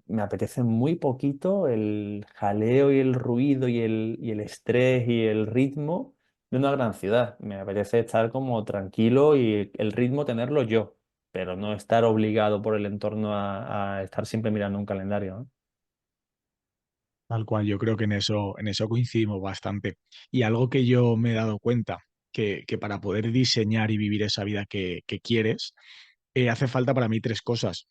A: me apetece muy poquito el jaleo y el ruido y el estrés y el ritmo de una gran ciudad. Me apetece estar como tranquilo y el ritmo tenerlo yo, pero no estar obligado por el entorno a estar siempre mirando un calendario, ¿no?
B: Tal cual, yo creo que en eso coincidimos bastante. Y algo que yo me he dado cuenta, que para poder diseñar y vivir esa vida que quieres, hace falta para mí tres cosas,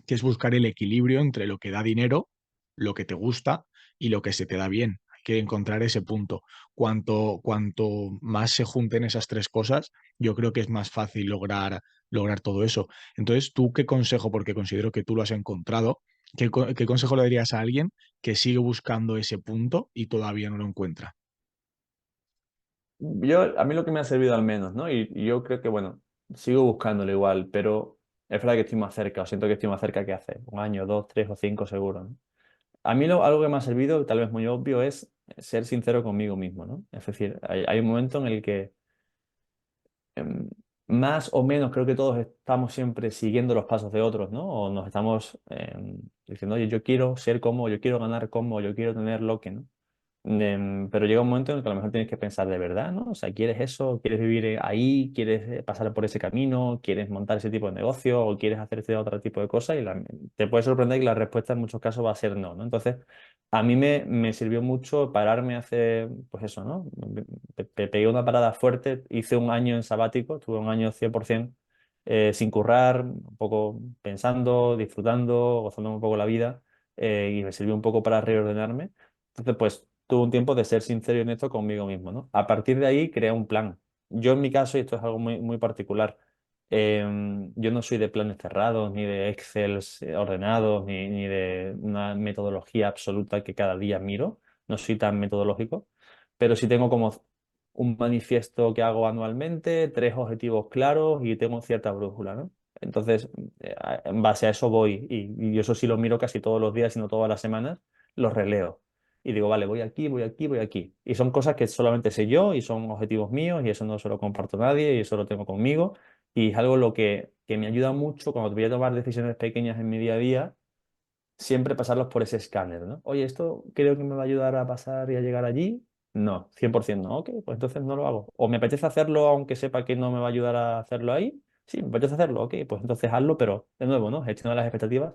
B: que es buscar el equilibrio entre lo que da dinero, lo que te gusta y lo que se te da bien. Hay que encontrar ese punto. Cuanto más se junten esas tres cosas, yo creo que es más fácil lograr todo eso. Entonces, ¿tú qué consejo, porque considero que tú lo has encontrado, qué consejo le darías a alguien que sigue buscando ese punto y todavía no lo encuentra?
A: A mí lo que me ha servido al menos, ¿no? Y yo creo que, bueno, sigo buscándolo igual, pero es verdad que estoy más cerca, o siento que estoy más cerca que hace un año, dos, tres o cinco seguro, ¿no? A mí algo que me ha servido, tal vez muy obvio, es ser sincero conmigo mismo, ¿no? Es decir, hay un momento en el que em, más o menos creo que todos estamos siempre siguiendo los pasos de otros, ¿no? O nos estamos diciendo, oye, yo quiero ser como, yo quiero ganar como, yo quiero tener lo que, ¿no? Pero llega un momento en el que a lo mejor tienes que pensar de verdad, ¿no? O sea, ¿quieres eso? ¿Quieres vivir ahí? ¿Quieres pasar por ese camino? ¿Quieres montar ese tipo de negocio? ¿O quieres hacer este otro tipo de cosas? Te puede sorprender que la respuesta en muchos casos va a ser no, ¿no? Entonces, a mí me sirvió mucho pararme hace, pues eso, ¿no? Pegué una parada fuerte, hice un año en sabático, tuve un año 100% sin currar, un poco pensando, disfrutando, gozando un poco la vida, y me sirvió un poco para reordenarme. Entonces, pues tuve un tiempo de ser sincero y honesto conmigo mismo, ¿no? A partir de ahí, creé un plan. Yo en mi caso, y esto es algo muy particular, yo no soy de planes cerrados, ni de Excel ordenados, ni de una metodología absoluta que cada día miro. No soy tan metodológico, pero sí tengo como un manifiesto que hago anualmente, tres objetivos claros y tengo cierta brújula, ¿no? Entonces, en base a eso voy y yo eso sí lo miro casi todos los días, sino todas las semanas, los releo. Y digo, vale, voy aquí, voy aquí, voy aquí. Y son cosas que solamente sé yo y son objetivos míos y eso no se lo comparto a nadie y eso lo tengo conmigo. Y es algo lo que me ayuda mucho cuando voy a tomar decisiones pequeñas en mi día a día, siempre pasarlos por ese escáner, ¿no? Oye, ¿esto creo que me va a ayudar a pasar y a llegar allí? No, 100% no. Ok, pues entonces no lo hago. ¿O me apetece hacerlo aunque sepa que no me va a ayudar a hacerlo ahí? Sí, me apetece hacerlo, ok, pues entonces hazlo, pero de nuevo, ¿no? Gestiona las expectativas.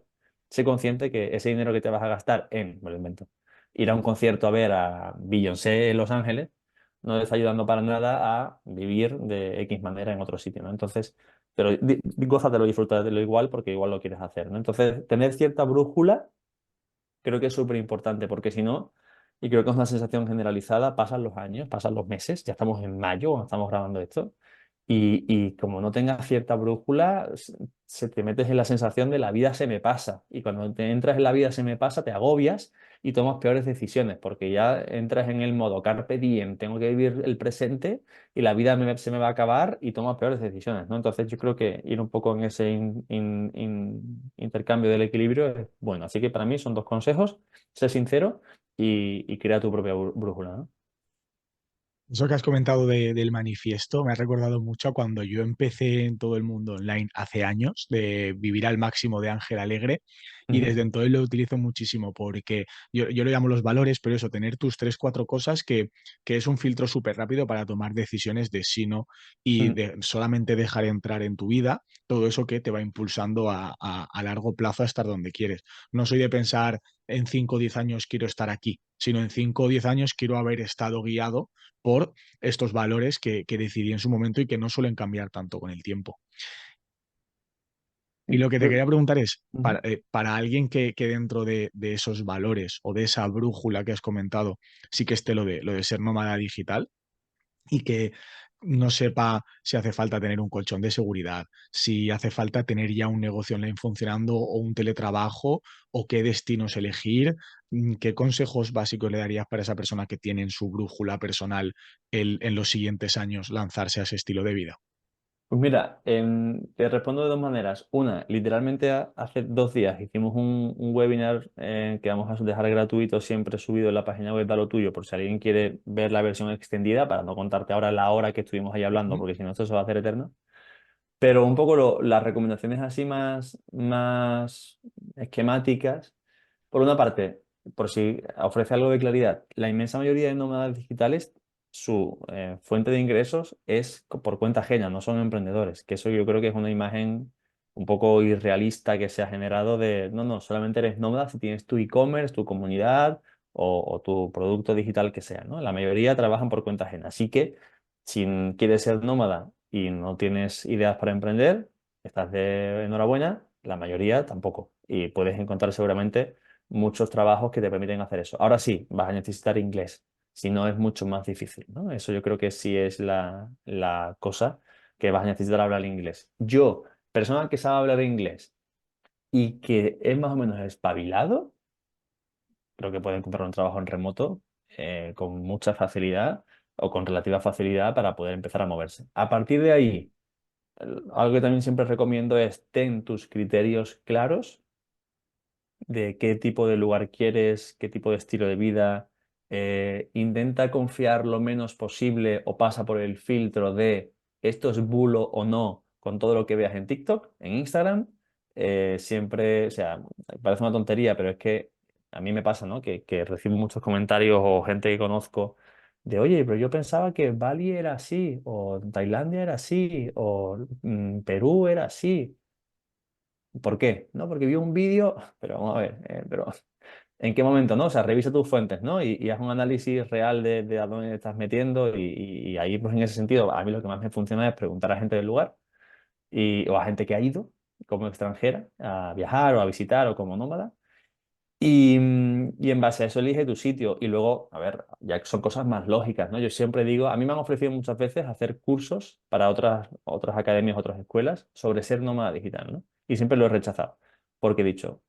A: Sé consciente que ese dinero que te vas a gastar en, me lo invento, ir a un concierto a ver a Beyoncé en Los Ángeles, no te está ayudando para nada a vivir de X manera en otro sitio, ¿no? Entonces, pero gózatelo, disfrútatelo igual porque igual lo quieres hacer, ¿no? Entonces, tener cierta brújula creo que es súper importante porque si no, y creo que es una sensación generalizada, pasan los años, pasan los meses, ya estamos en mayo cuando estamos grabando esto, y como no tengas cierta brújula, se te metes en la sensación de la vida se me pasa, y cuando te entras en la vida se me pasa, te agobias y tomas peores decisiones, porque ya entras en el modo carpe diem, tengo que vivir el presente y la vida se me va a acabar y tomas peores decisiones, ¿no? Entonces yo creo que ir un poco en ese intercambio del equilibrio es bueno. Así que para mí son dos consejos: sé sincero y crea tu propia brújula, ¿no?
B: Eso que has comentado del manifiesto me ha recordado mucho a cuando yo empecé en todo el mundo online hace años, de vivir al máximo de Ángel Alegre, y
A: Ujú,
B: desde entonces lo utilizo muchísimo porque yo lo llamo los valores, pero eso, tener tus tres, cuatro cosas que es un filtro súper rápido para tomar decisiones de sí, no, y
A: ujú.
B: de solamente dejar entrar en tu vida todo eso que te va impulsando a largo plazo a estar donde quieres. No soy de pensar en 5 o 10 años quiero estar aquí, sino en 5 o 10 años quiero haber estado guiado por estos valores que decidí en su momento y que no suelen cambiar tanto con el tiempo. Y lo que te
A: Creo-
B: quería preguntar es,
A: ujú.
B: para alguien que dentro de esos valores o de esa brújula que has comentado, sí que esté lo de ser nómada digital y que no sepa si hace falta tener un colchón de seguridad, si hace falta tener ya un negocio online funcionando o un teletrabajo o qué destinos elegir, ¿qué consejos básicos le darías para esa persona que tiene en su brújula personal en los siguientes años lanzarse a ese estilo de vida?
A: Pues mira, te respondo de dos maneras. Una, literalmente hace 2 días hicimos un webinar que vamos a dejar gratuito, siempre subido en la página web de Lo Tuyo, por si alguien quiere ver la versión extendida, para no contarte ahora la hora que estuvimos ahí hablando,
B: ¿Mm?
A: porque si no esto se va a hacer eterno. Pero un poco las recomendaciones así más esquemáticas. Por una parte, por si ofrece algo de claridad, la inmensa mayoría de nómadas digitales, su fuente de ingresos es por cuenta ajena, no son emprendedores, que eso yo creo que es una imagen un poco irrealista que se ha generado de, no, no, solamente eres nómada si tienes tu e-commerce, tu comunidad o tu producto digital que sea, ¿no? La mayoría trabajan por cuenta ajena. Así que si quieres ser nómada y no tienes ideas para emprender, estás de enhorabuena, la mayoría tampoco. Y puedes encontrar seguramente muchos trabajos que te permiten hacer eso. Ahora sí, vas a necesitar inglés, si no es mucho más difícil, ¿no? Eso yo creo que sí es la cosa que vas a necesitar hablar inglés. Yo, persona que sabe hablar inglés y que es más o menos espabilado, creo que pueden comprar un trabajo en remoto con mucha facilidad o con relativa facilidad para poder empezar a moverse. A partir de ahí, algo que también siempre recomiendo es ten tus criterios claros de qué tipo de lugar quieres, qué tipo de estilo de vida. Intenta confiar lo menos posible o pasa por el filtro de esto es bulo o no con todo lo que veas en TikTok, en Instagram. Siempre, o sea, parece una tontería, pero es que a mí me pasa, ¿no? Que recibo muchos comentarios o gente que conozco de, oye, pero yo pensaba que Bali era así, o Tailandia era así, o Perú era así. ¿Por qué? No, porque vi un vídeo, pero vamos a ver, pero ¿en qué momento, no? O sea, revisa tus fuentes, ¿no? Y haz un análisis real de a dónde te estás metiendo y ahí, pues en ese sentido, a mí lo que más me funciona es preguntar a gente del lugar o a gente que ha ido como extranjera a viajar o a visitar o como nómada. Y en base a eso elige tu sitio. Y luego, a ver, ya que son cosas más lógicas, ¿no? Yo siempre digo, a mí me han ofrecido muchas veces hacer cursos para otras academias, otras escuelas sobre ser nómada digital, ¿no? Y siempre lo he rechazado, porque he dicho,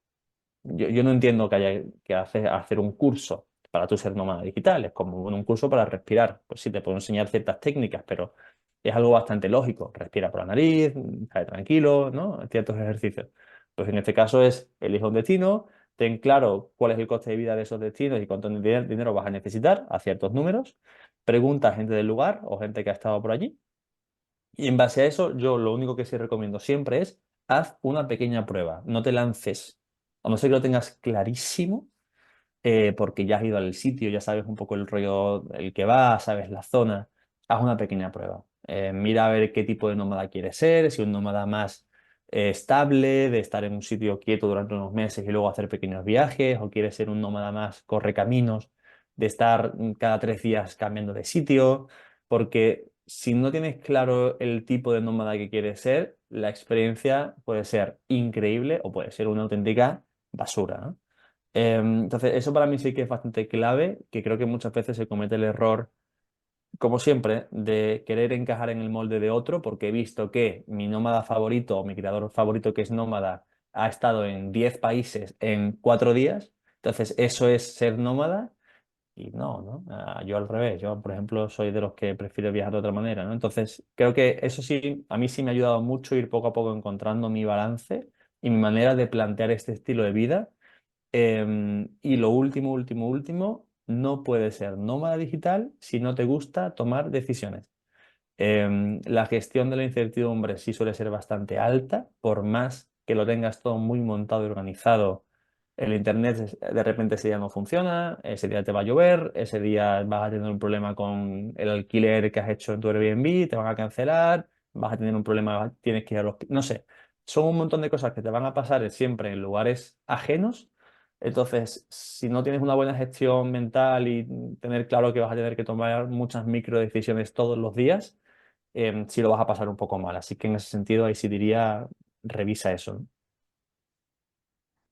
A: yo no entiendo que haya que hacer un curso para tú ser nómada digital. Es como bueno, un curso para respirar. Pues sí, te puedo enseñar ciertas técnicas, pero es algo bastante lógico. Respira por la nariz, cae tranquilo, ¿no? Ciertos ejercicios. Pues en este caso es, elige un destino, ten claro cuál es el coste de vida de esos destinos y cuánto dinero vas a necesitar a ciertos números. Pregunta a gente del lugar o gente que ha estado por allí. Y en base a eso, yo lo único que sí recomiendo siempre es haz una pequeña prueba. No te lances, a no ser que lo tengas clarísimo, porque ya has ido al sitio, ya sabes un poco el rollo el que va, sabes la zona. Haz una pequeña prueba. Mira a ver qué tipo de nómada quieres ser, si un nómada más estable, de estar en un sitio quieto durante unos meses y luego hacer pequeños viajes, o quieres ser un nómada más correcaminos, de estar cada 3 días cambiando de sitio, porque si no tienes claro el tipo de nómada que quieres ser, la experiencia puede ser increíble o puede ser una auténtica basura, ¿no? Entonces, eso para mí sí que es bastante clave, que creo que muchas veces se comete el error, como siempre, de querer encajar en el molde de otro, porque he visto que mi nómada favorito o mi creador favorito que es nómada ha estado en 10 países en 4 días. Entonces, eso es ser nómada y no, ¿no? Yo al revés, yo por ejemplo soy de los que prefiero viajar de otra manera, ¿no? Entonces, creo que eso sí, a mí sí me ha ayudado mucho ir poco a poco encontrando mi balance y mi manera de plantear este estilo de vida. Y lo último, último, último, no puede ser nómada digital si no te gusta tomar decisiones. La gestión de la incertidumbre sí suele ser bastante alta, por más que lo tengas todo muy montado y organizado. El internet de repente ese día no funciona, ese día te va a llover, ese día vas a tener un problema con el alquiler que has hecho en tu Airbnb, te van a cancelar, vas a tener un problema, tienes que ir a los... No sé, son un montón de cosas que te van a pasar siempre en lugares ajenos. Entonces, si no tienes una buena gestión mental y tener claro que vas a tener que tomar muchas micro decisiones todos los días, sí lo vas a pasar un poco mal. Así que en ese sentido, ahí sí diría, revisa eso, ¿no?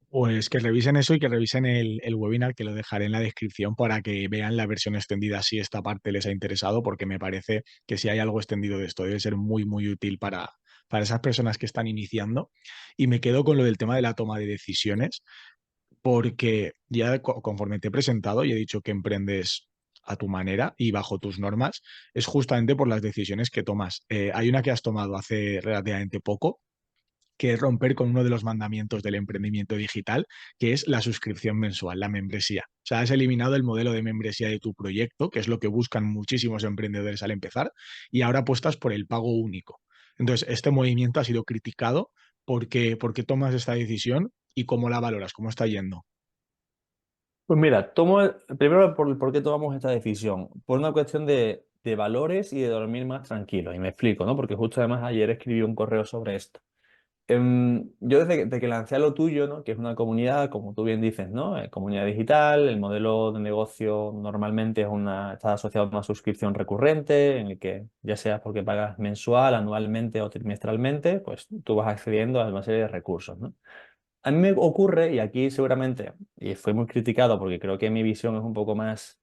B: Pues que revisen eso y que revisen el webinar, que lo dejaré en la descripción para que vean la versión extendida si esta parte les ha interesado, porque me parece que si hay algo extendido de esto debe ser muy, muy útil para esas personas que están iniciando. Y me quedo con lo del tema de la toma de decisiones, porque ya conforme te he presentado y he dicho que emprendes a tu manera y bajo tus normas, es justamente por las decisiones que tomas. Hay una que has tomado hace relativamente poco, que es romper con uno de los mandamientos del emprendimiento digital, que es la suscripción mensual, la membresía. O sea, has eliminado el modelo de membresía de tu proyecto, que es lo que buscan muchísimos emprendedores al empezar, y ahora apuestas por el pago único. Entonces, este movimiento ha sido criticado. ¿Por qué tomas esta decisión y cómo la valoras? ¿Cómo está yendo?
A: Pues mira, primero por qué tomamos esta decisión. Por una cuestión de valores y de dormir más tranquilo. Y me explico, ¿no? Porque justo además ayer escribí un correo sobre esto. Yo desde que lancé a Lo Tuyo, ¿no? Que es una comunidad, como tú bien dices, ¿no? Comunidad digital, el modelo de negocio normalmente está asociado a una suscripción recurrente, en el que ya sea porque pagas mensual, anualmente o trimestralmente, pues tú vas accediendo a una serie de recursos, ¿no? A mí me ocurre, y aquí seguramente, y fue muy criticado porque creo que mi visión es un poco más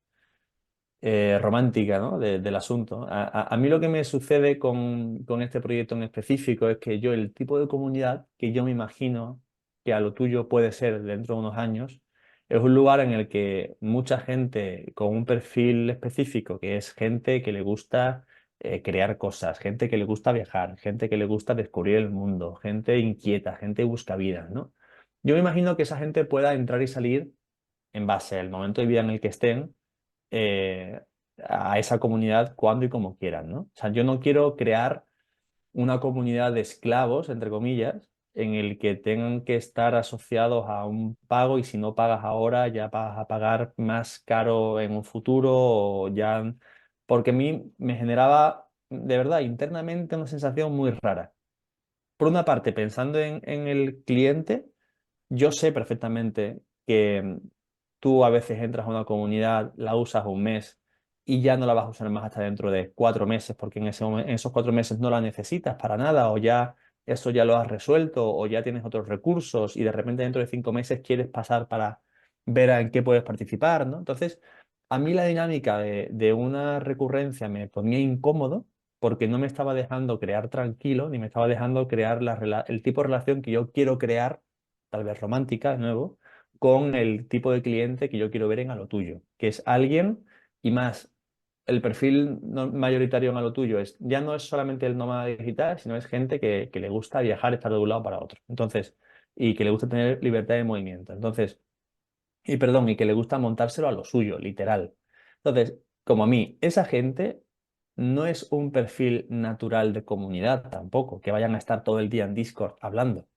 A: romántica, ¿no? Del asunto. A mí lo que me sucede con este proyecto en específico es que yo, el tipo de comunidad que yo me imagino que a Lo Tuyo puede ser dentro de unos años, es un lugar en el que mucha gente con un perfil específico, que es gente que le gusta crear cosas, gente que le gusta viajar, gente que le gusta descubrir el mundo, gente inquieta, gente busca vidas, ¿no? Yo me imagino que esa gente pueda entrar y salir en base al momento de vida en el que estén eh, a esa comunidad cuando y como quieran, ¿no? O sea, yo no quiero crear una comunidad de esclavos, entre comillas, en el que tengan que estar asociados a un pago y si no pagas ahora ya vas a pagar más caro en un futuro o ya... Porque a mí me generaba de verdad internamente una sensación muy rara. Por una parte, pensando en el cliente, yo sé perfectamente que tú a veces entras a una comunidad, la usas un mes y ya no la vas a usar más hasta dentro de 4 meses, porque en esos 4 meses no la necesitas para nada, o ya eso ya lo has resuelto, o ya tienes otros recursos y de repente dentro de 5 meses quieres pasar para ver en qué puedes participar, ¿no? Entonces, a mí la dinámica de una recurrencia me ponía incómodo porque no me estaba dejando crear tranquilo, ni me estaba dejando crear el tipo de relación que yo quiero crear, tal vez romántica, de nuevo, con el tipo de cliente que yo quiero ver en a lo tuyo, que es alguien y más. El perfil mayoritario en a lo tuyo ya no es solamente el nómada digital, sino es gente que le gusta viajar, estar de un lado para otro. Entonces, y que le gusta tener libertad de movimiento. Entonces, y perdón, y que le gusta montárselo a lo suyo, literal. Entonces, como a mí, esa gente no es un perfil natural de comunidad tampoco, que vayan a estar todo el día en Discord hablando.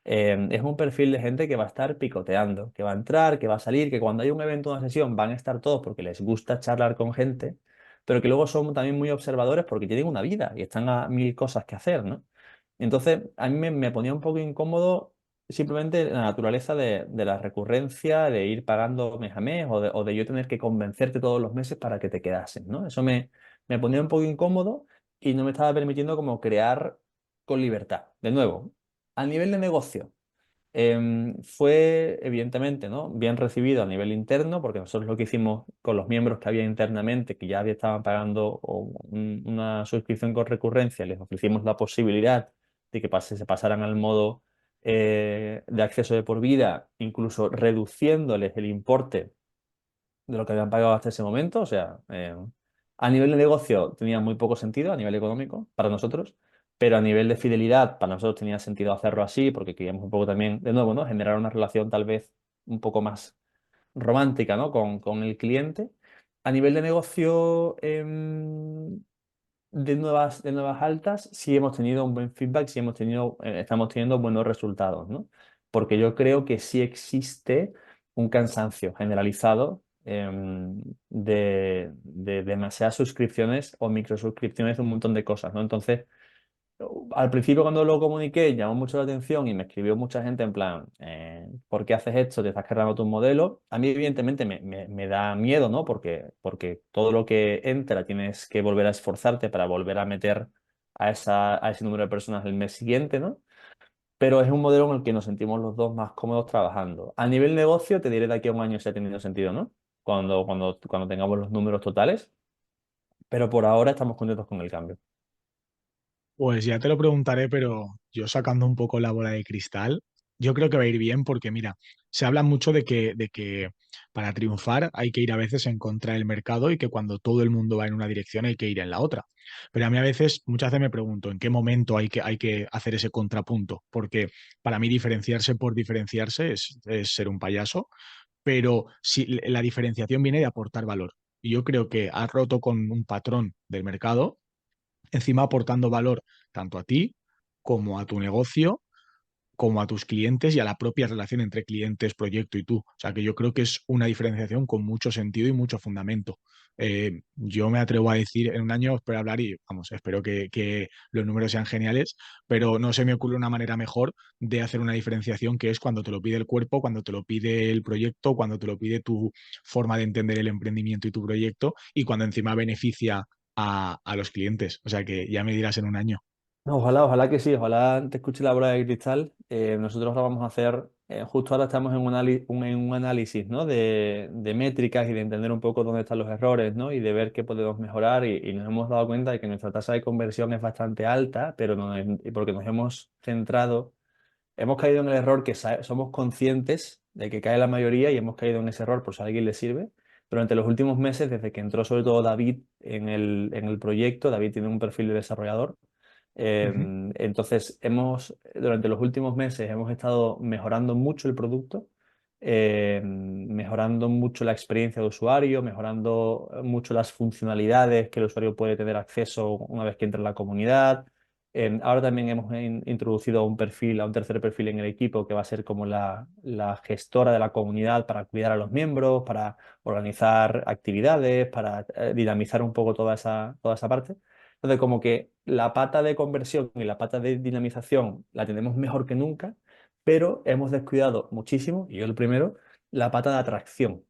A: Es un perfil de gente que va a estar picoteando, que va a entrar, que va a salir, que cuando hay un evento o una sesión van a estar todos porque les gusta charlar con gente, pero que luego son también muy observadores porque tienen una vida y están a mil cosas que hacer, ¿no? Entonces, a mí me ponía un poco incómodo simplemente la naturaleza de la recurrencia, de ir pagando mes a mes o de yo tener que convencerte todos los meses para que te quedasen, ¿no? Eso me ponía un poco incómodo y no me estaba permitiendo como crear con libertad. De nuevo, a nivel de negocio, fue evidentemente, ¿no? Bien recibido a nivel interno, porque nosotros lo que hicimos con los miembros que había internamente, que ya estaban pagando una suscripción con recurrencia, les ofrecimos la posibilidad de que se pasaran al modo de acceso de por vida, incluso reduciéndoles el importe de lo que habían pagado hasta ese momento. O sea, a nivel de negocio tenía muy poco sentido, a nivel económico, para nosotros, pero a nivel de fidelidad, para nosotros tenía sentido hacerlo así, porque queríamos un poco también, de nuevo, ¿no? Generar una relación tal vez un poco más romántica, ¿no? Con el cliente. A nivel de negocio, de nuevas altas, sí hemos tenido un buen feedback, sí estamos teniendo buenos resultados, ¿no? Porque yo creo que sí existe un cansancio generalizado de demasiadas suscripciones o microsuscripciones de un montón de cosas, ¿no? Entonces, al principio cuando lo comuniqué llamó mucho la atención y me escribió mucha gente en plan, ¿por qué haces esto? ¿Te estás cargando tu modelo? A mí evidentemente me da miedo, ¿no? Porque todo lo que entra tienes que volver a esforzarte para volver a meter a ese número de personas el mes siguiente, ¿no? Pero es un modelo en el que nos sentimos los dos más cómodos trabajando. A nivel negocio, te diré de aquí a un año si ha tenido sentido, ¿no? Cuando tengamos los números totales, pero por ahora estamos contentos con el cambio.
B: Pues ya te lo preguntaré, pero yo sacando un poco la bola de cristal, yo creo que va a ir bien porque mira, se habla mucho de que para triunfar hay que ir a veces en contra del mercado y que cuando todo el mundo va en una dirección hay que ir en la otra. Pero a mí a veces, muchas veces me pregunto en qué momento hay que hacer ese contrapunto, porque para mí diferenciarse por diferenciarse es ser un payaso, pero si la diferenciación viene de aportar valor. Y yo creo que has roto con un patrón del mercado encima aportando valor tanto a ti como a tu negocio, como a tus clientes y a la propia relación entre clientes, proyecto y tú. O sea que yo creo que es una diferenciación con mucho sentido y mucho fundamento. Yo me atrevo a decir, en un año espero hablar y vamos, espero que los números sean geniales, pero no se me ocurre una manera mejor de hacer una diferenciación que es cuando te lo pide el cuerpo, cuando te lo pide el proyecto, cuando te lo pide tu forma de entender el emprendimiento y tu proyecto y cuando encima beneficia a los clientes. O sea que ya me dirás en un año.
A: No, ojalá que sí, ojalá te escuche la bola de cristal. Nosotros ahora vamos a hacer, justo ahora estamos en un análisis, ¿no? de métricas y de entender un poco dónde están los errores, ¿no? Y de ver qué podemos mejorar. Y nos hemos dado cuenta de que nuestra tasa de conversión es bastante alta, pero porque nos hemos centrado. Hemos caído en el error que somos conscientes de que cae la mayoría y hemos caído en ese error por si a alguien le sirve. Durante los últimos meses, desde que entró sobre todo David en el proyecto, David tiene un perfil de desarrollador.
B: Ujú.
A: Entonces, durante los últimos meses hemos estado mejorando mucho el producto, mejorando mucho la experiencia de usuario, mejorando mucho las funcionalidades que el usuario puede tener acceso una vez que entra en la comunidad. Ahora también hemos introducido un perfil, a un tercer perfil en el equipo que va a ser como la gestora de la comunidad para cuidar a los miembros, para organizar actividades, para dinamizar un poco toda esa parte. Entonces, como que la pata de conversión y la pata de dinamización la tenemos mejor que nunca, pero hemos descuidado muchísimo, y yo el primero, la pata de atracción.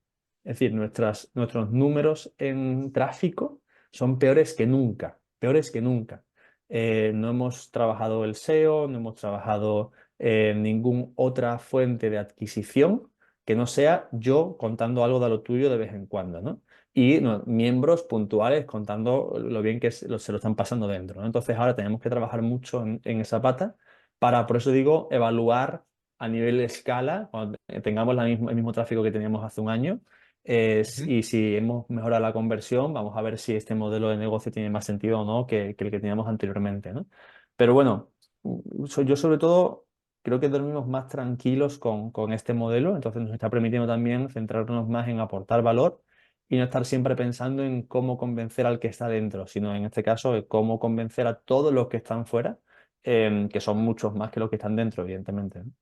A: Es decir, nuestros números en tráfico son peores que nunca, peores que nunca. No hemos trabajado el SEO, no hemos trabajado ninguna otra fuente de adquisición que no sea yo contando algo de lo tuyo de vez en cuando, ¿no? Y no, miembros puntuales contando lo bien que se lo están pasando dentro, ¿no? Entonces ahora tenemos que trabajar mucho en esa pata para, por eso digo, evaluar a nivel de escala, cuando tengamos el mismo tráfico que teníamos hace un año.
B: Ujú.
A: Y si hemos mejorado la conversión, vamos a ver si este modelo de negocio tiene más sentido o no que el que teníamos anteriormente, ¿no? Pero bueno, yo sobre todo creo que dormimos más tranquilos con este modelo, entonces nos está permitiendo también centrarnos más en aportar valor y no estar siempre pensando en cómo convencer al que está dentro, sino en este caso en cómo convencer a todos los que están fuera, que son muchos más que los que están dentro, evidentemente, ¿no?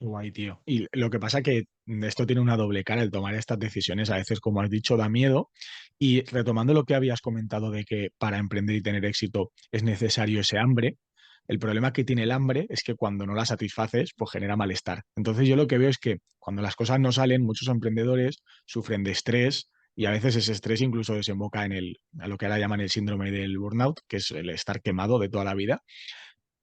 B: Guay, tío. Y lo que pasa que esto tiene una doble cara, el tomar estas decisiones a veces, como has dicho, da miedo. Y retomando lo que habías comentado de que para emprender y tener éxito es necesario ese hambre, el problema que tiene el hambre es que cuando no la satisfaces, pues genera malestar. Entonces yo lo que veo es que cuando las cosas no salen, muchos emprendedores sufren de estrés y a veces ese estrés incluso desemboca en a lo que ahora llaman el síndrome del burnout, que es el estar quemado de toda la vida.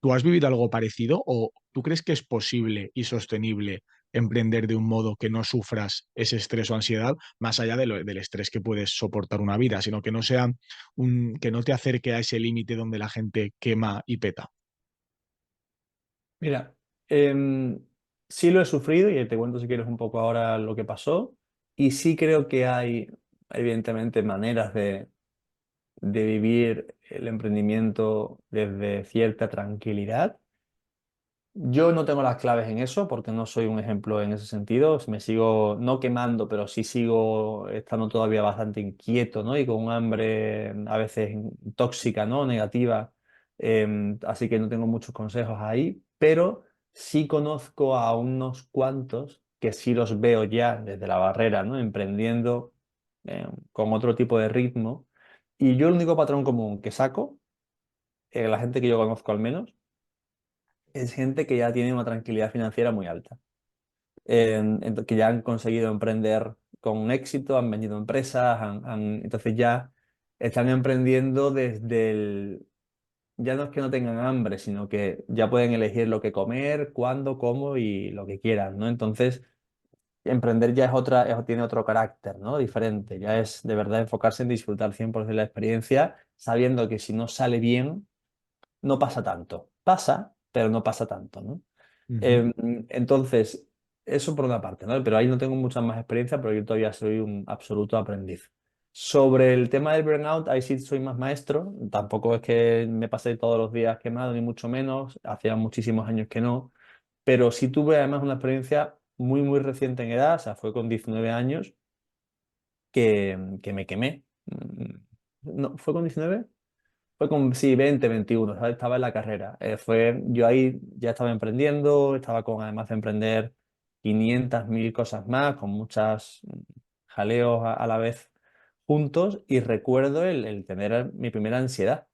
B: ¿Tú has vivido algo parecido o tú crees que es posible y sostenible emprender de un modo que no sufras ese estrés o ansiedad, más allá del estrés que puedes soportar una vida, sino que no sea que no te acerque a ese límite donde la gente quema y peta?
A: Mira, em, sí lo he sufrido y te cuento si quieres un poco ahora lo que pasó. Y sí creo que hay, evidentemente, maneras de vivir el emprendimiento desde cierta tranquilidad. Yo no tengo las claves en eso porque no soy un ejemplo en ese sentido. Me sigo no quemando, pero sí sigo estando todavía bastante inquieto, ¿no? Y con un hambre a veces tóxica, ¿no? Negativa. Así que no tengo muchos consejos ahí, pero sí conozco a unos cuantos que sí los veo ya desde la barrera, ¿no? Emprendiendo con otro tipo de ritmo. Y yo el único patrón común que saco, la gente que yo conozco al menos, es gente que ya tiene una tranquilidad financiera muy alta, que ya han conseguido emprender con éxito, han vendido empresas, entonces ya están emprendiendo desde ya no es que no tengan hambre, sino que ya pueden elegir lo que comer, cuándo, cómo y lo que quieran, ¿no? Entonces, emprender ya es tiene otro carácter, ¿no? Diferente, ya es de verdad enfocarse en disfrutar 100% de la experiencia, sabiendo que si no sale bien, no pasa tanto. Pasa, pero no pasa tanto, ¿no?
B: Ujú.
A: Em, entonces, eso por una parte, ¿no? Pero ahí no tengo mucha más experiencia, pero yo todavía soy un absoluto aprendiz. Sobre el tema del burnout, ahí sí soy más maestro. Tampoco es que me pasé todos los días quemado, ni mucho menos. Hacía muchísimos años que no. Pero sí tuve además una experiencia muy, muy reciente en edad, o sea, fue con 19 años que me quemé. No, ¿fue con 19? Fue con, sí, 20, 21, ¿sabes? Estaba en la carrera. Yo ahí ya estaba emprendiendo, estaba con, además de emprender 500.000 cosas más, con muchas jaleos a la vez juntos, y recuerdo el tener mi primera ansiedad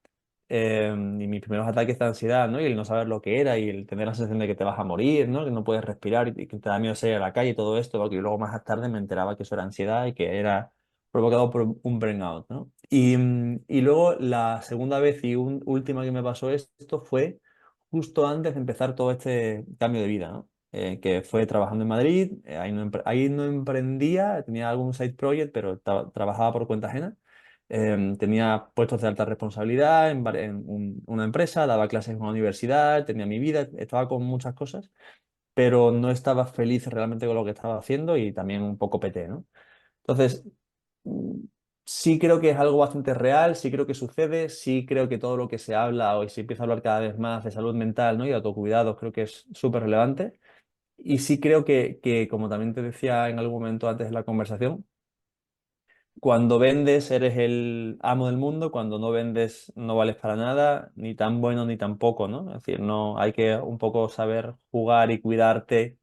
A: y mis primeros ataques de ansiedad, ¿no? Y el no saber lo que era y el tener la sensación de que te vas a morir, ¿no? Que no puedes respirar y que te da miedo salir a la calle y todo esto, porque luego más tarde me enteraba que eso era ansiedad y que era provocado por un burnout, ¿no? Y luego la segunda vez y última que me pasó esto fue justo antes de empezar todo este cambio de vida, ¿no? Que fue trabajando en Madrid, ahí no emprendía, tenía algún side project, pero trabajaba por cuenta ajena. Tenía puestos de alta responsabilidad en una empresa, daba clases en una universidad, tenía mi vida, estaba con muchas cosas, pero no estaba feliz realmente con lo que estaba haciendo y también un poco peté, ¿no? Entonces, mm, sí creo que es algo bastante real, sí creo que sucede, sí creo que todo lo que se habla o se empieza a hablar cada vez más de salud mental, ¿no? Y de autocuidado creo que es súper relevante. Y sí creo como también te decía en algún momento antes de la conversación, Cuando vendes eres el amo del mundo, cuando no vendes no vales para nada, ni tan bueno ni tan poco, ¿no? Es decir, no hay que un poco saber jugar y cuidarte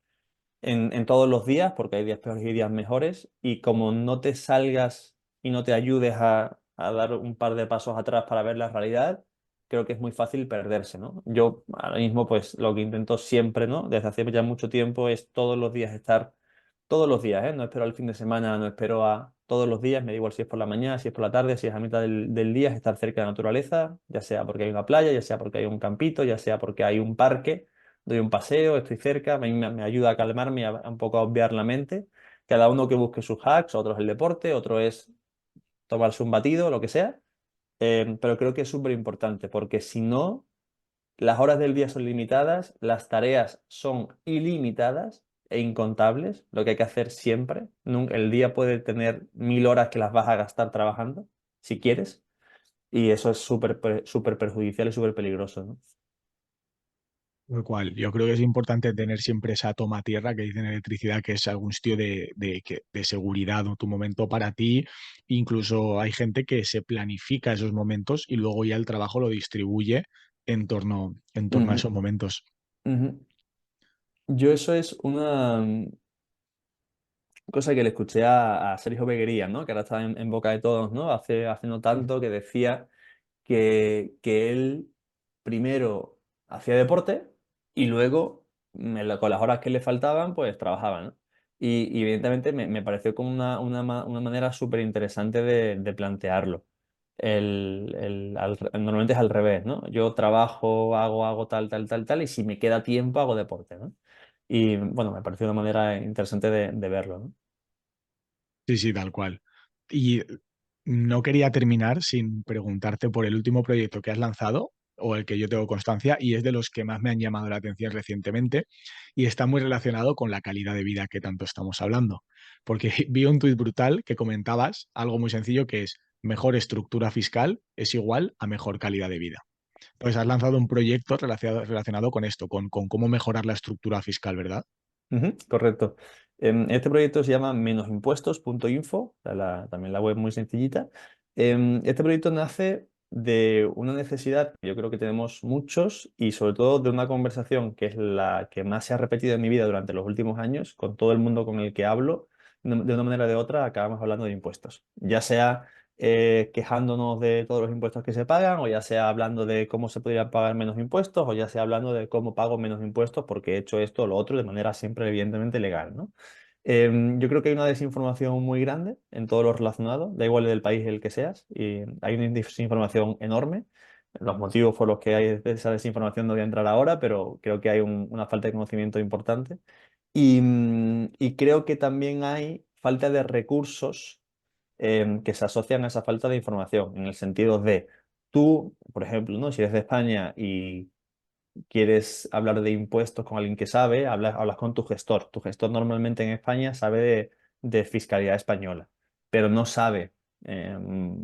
A: en todos los días, porque hay días peores y días mejores, y como no te salgas y no te ayudes a dar un par de pasos atrás para ver la realidad, creo que es muy fácil perderse, ¿no? Yo ahora mismo, pues lo que intento siempre, ¿no? Desde hace ya mucho tiempo es todos los días estar, todos los días, ¿eh? No espero al fin de semana, no espero a todos los días, me da igual si es por la mañana, si es por la tarde, si es a mitad del día, es estar cerca de la naturaleza, ya sea porque hay una playa, ya sea porque hay un campito, ya sea porque hay un parque, doy un paseo, estoy cerca, me ayuda a calmarme, a un poco a obviar la mente. Cada uno que busque sus hacks, otro es el deporte, otro es tomarse un batido, lo que sea. Pero creo que es súper importante porque si no, las horas del día son limitadas, las tareas son ilimitadas e incontables, lo que hay que hacer siempre. El día puede tener 1000 horas que las vas a gastar trabajando, si quieres, y eso es súper perjudicial y súper peligroso, ¿no?
B: Tal cual. Yo creo que es importante tener siempre esa toma tierra que dicen en electricidad, que es algún sitio de seguridad o tu momento para ti. Incluso hay gente que se planifica esos momentos y luego ya el trabajo lo distribuye en torno a
A: Ujú,
B: esos momentos.
A: ujú. Yo eso es una cosa que le escuché a Sergio Beguería, ¿no? Que ahora está en boca de todos, ¿no? Hace no tanto que decía que él primero hacía deporte y luego, con las horas que le faltaban, pues trabajaba, ¿no? Y evidentemente me pareció como una manera súper interesante de plantearlo. Normalmente es al revés, ¿no? Yo trabajo, hago tal, y si me queda tiempo hago deporte, ¿no? Y bueno, me pareció una manera interesante de verlo, ¿no?
B: Sí, sí, tal cual. Y no quería terminar sin preguntarte por el último proyecto que has lanzado o el que yo tengo constancia y es de los que más me han llamado la atención recientemente y está muy relacionado con la calidad de vida que tanto estamos hablando. Porque vi un tuit brutal que comentabas algo muy sencillo que es mejor estructura fiscal es igual a mejor calidad de vida. Entonces has lanzado un proyecto relacionado con esto, con cómo mejorar la estructura fiscal, ¿verdad?
A: Ujú, correcto. Este proyecto se llama menosimpuestos.info, también la web muy sencillita. Este proyecto nace de una necesidad que yo creo que tenemos muchos y sobre todo de una conversación que es la que más se ha repetido en mi vida durante los últimos años, con todo el mundo con el que hablo, de una manera o de otra acabamos hablando de impuestos. Ya sea quejándonos de todos los impuestos que se pagan, o ya sea hablando de cómo se podría pagar menos impuestos, o ya sea hablando de cómo pago menos impuestos porque he hecho esto o lo otro de manera siempre evidentemente legal, ¿no? Yo creo que hay una desinformación muy grande en todo lo relacionado, da igual del país el que seas, y hay una desinformación enorme. Los motivos por los que hay esa desinformación no voy a entrar ahora, pero creo que hay una falta de conocimiento importante. Y creo que también hay falta de recursos que se asocian a esa falta de información, en el sentido de tú, por ejemplo, ¿no? Si eres de España y quieres hablar de impuestos con alguien que sabe, hablas con tu gestor. Tu gestor normalmente en España sabe de fiscalidad española, pero no sabe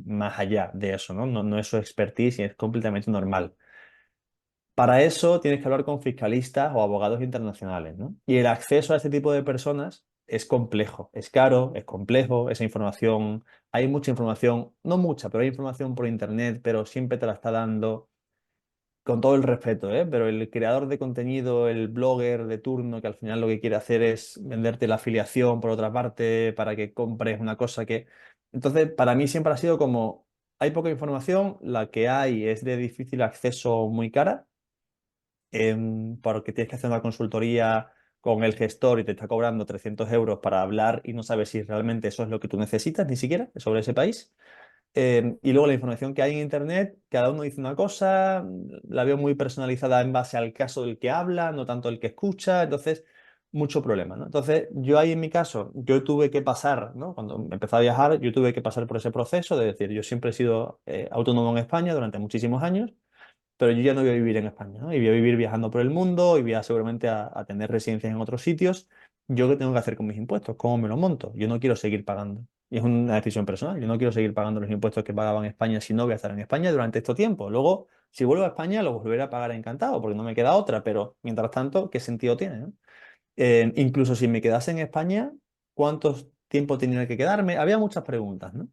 A: más allá de eso, ¿no? No es su expertise y es completamente normal. Para eso tienes que hablar con fiscalistas o abogados internacionales, ¿no? Y el acceso a este tipo de personas es complejo, es caro, es complejo, esa información, hay mucha información, no mucha, pero hay información por internet, pero siempre te la está dando, con todo el respeto, ¿eh? Pero el creador de contenido, el blogger de turno, que al final lo que quiere hacer es venderte la afiliación por otra parte para que compres una cosa que... Entonces, para mí siempre ha sido como, hay poca información, la que hay es de difícil acceso, muy cara, porque tienes que hacer una consultoría con el gestor y te está cobrando 300 euros para hablar y no sabes si realmente eso es lo que tú necesitas, ni siquiera, sobre ese país. Y luego la información que hay en Internet, cada uno dice una cosa, la veo muy personalizada en base al caso del que habla, no tanto el que escucha, entonces mucho problema, ¿no? Entonces yo ahí en mi caso, yo tuve que pasar, ¿no? Cuando empecé a viajar, yo tuve que pasar por ese proceso de decir, yo siempre he sido autónomo en España durante muchísimos años, pero yo ya no voy a vivir en España, ¿no? Y voy a vivir viajando por el mundo y voy a seguramente a tener residencias en otros sitios. ¿Yo qué tengo que hacer con mis impuestos? ¿Cómo me los monto? Yo no quiero seguir pagando. Y es una decisión personal. Yo no quiero seguir pagando los impuestos que pagaba en España si no voy a estar en España durante este tiempo. Luego, si vuelvo a España, los volveré a pagar encantado porque no me queda otra, pero mientras tanto, ¿qué sentido tiene, no? Incluso si me quedase en España, ¿cuánto tiempo tenía que quedarme? Había muchas preguntas, ¿no?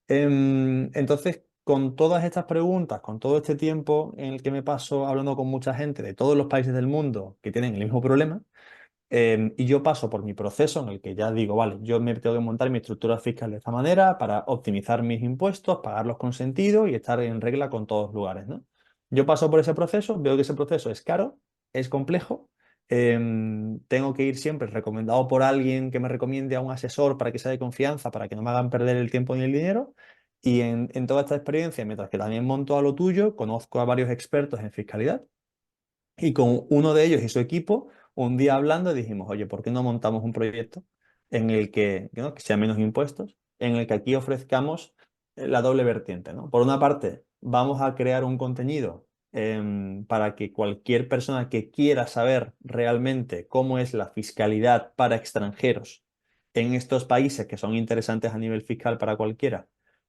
A: Entonces, con todas estas preguntas, con todo este tiempo en el que me paso hablando con mucha gente de todos los países del mundo que tienen el mismo problema, y yo paso por mi proceso en el que ya digo, vale, yo me tengo que montar mi estructura fiscal de esta manera para optimizar mis impuestos, pagarlos con sentido y estar en regla con todos los lugares, ¿no? Yo paso por ese proceso, veo que ese proceso es caro, es complejo, tengo que ir siempre recomendado por alguien que me recomiende a un asesor para que sea de confianza, para que no me hagan perder el tiempo ni el dinero. Y en toda esta experiencia, mientras que también monto a lo tuyo, conozco a varios expertos en fiscalidad y con uno de ellos y su equipo, un día hablando, dijimos, oye, ¿por qué no montamos un proyecto en el que, ¿no? que sea menos impuestos, en el que aquí ofrezcamos la doble vertiente, ¿no? Por una parte, vamos a crear un contenido para que cualquier persona que quiera saber realmente cómo es la fiscalidad para extranjeros en estos países que son interesantes a nivel fiscal para cualquiera,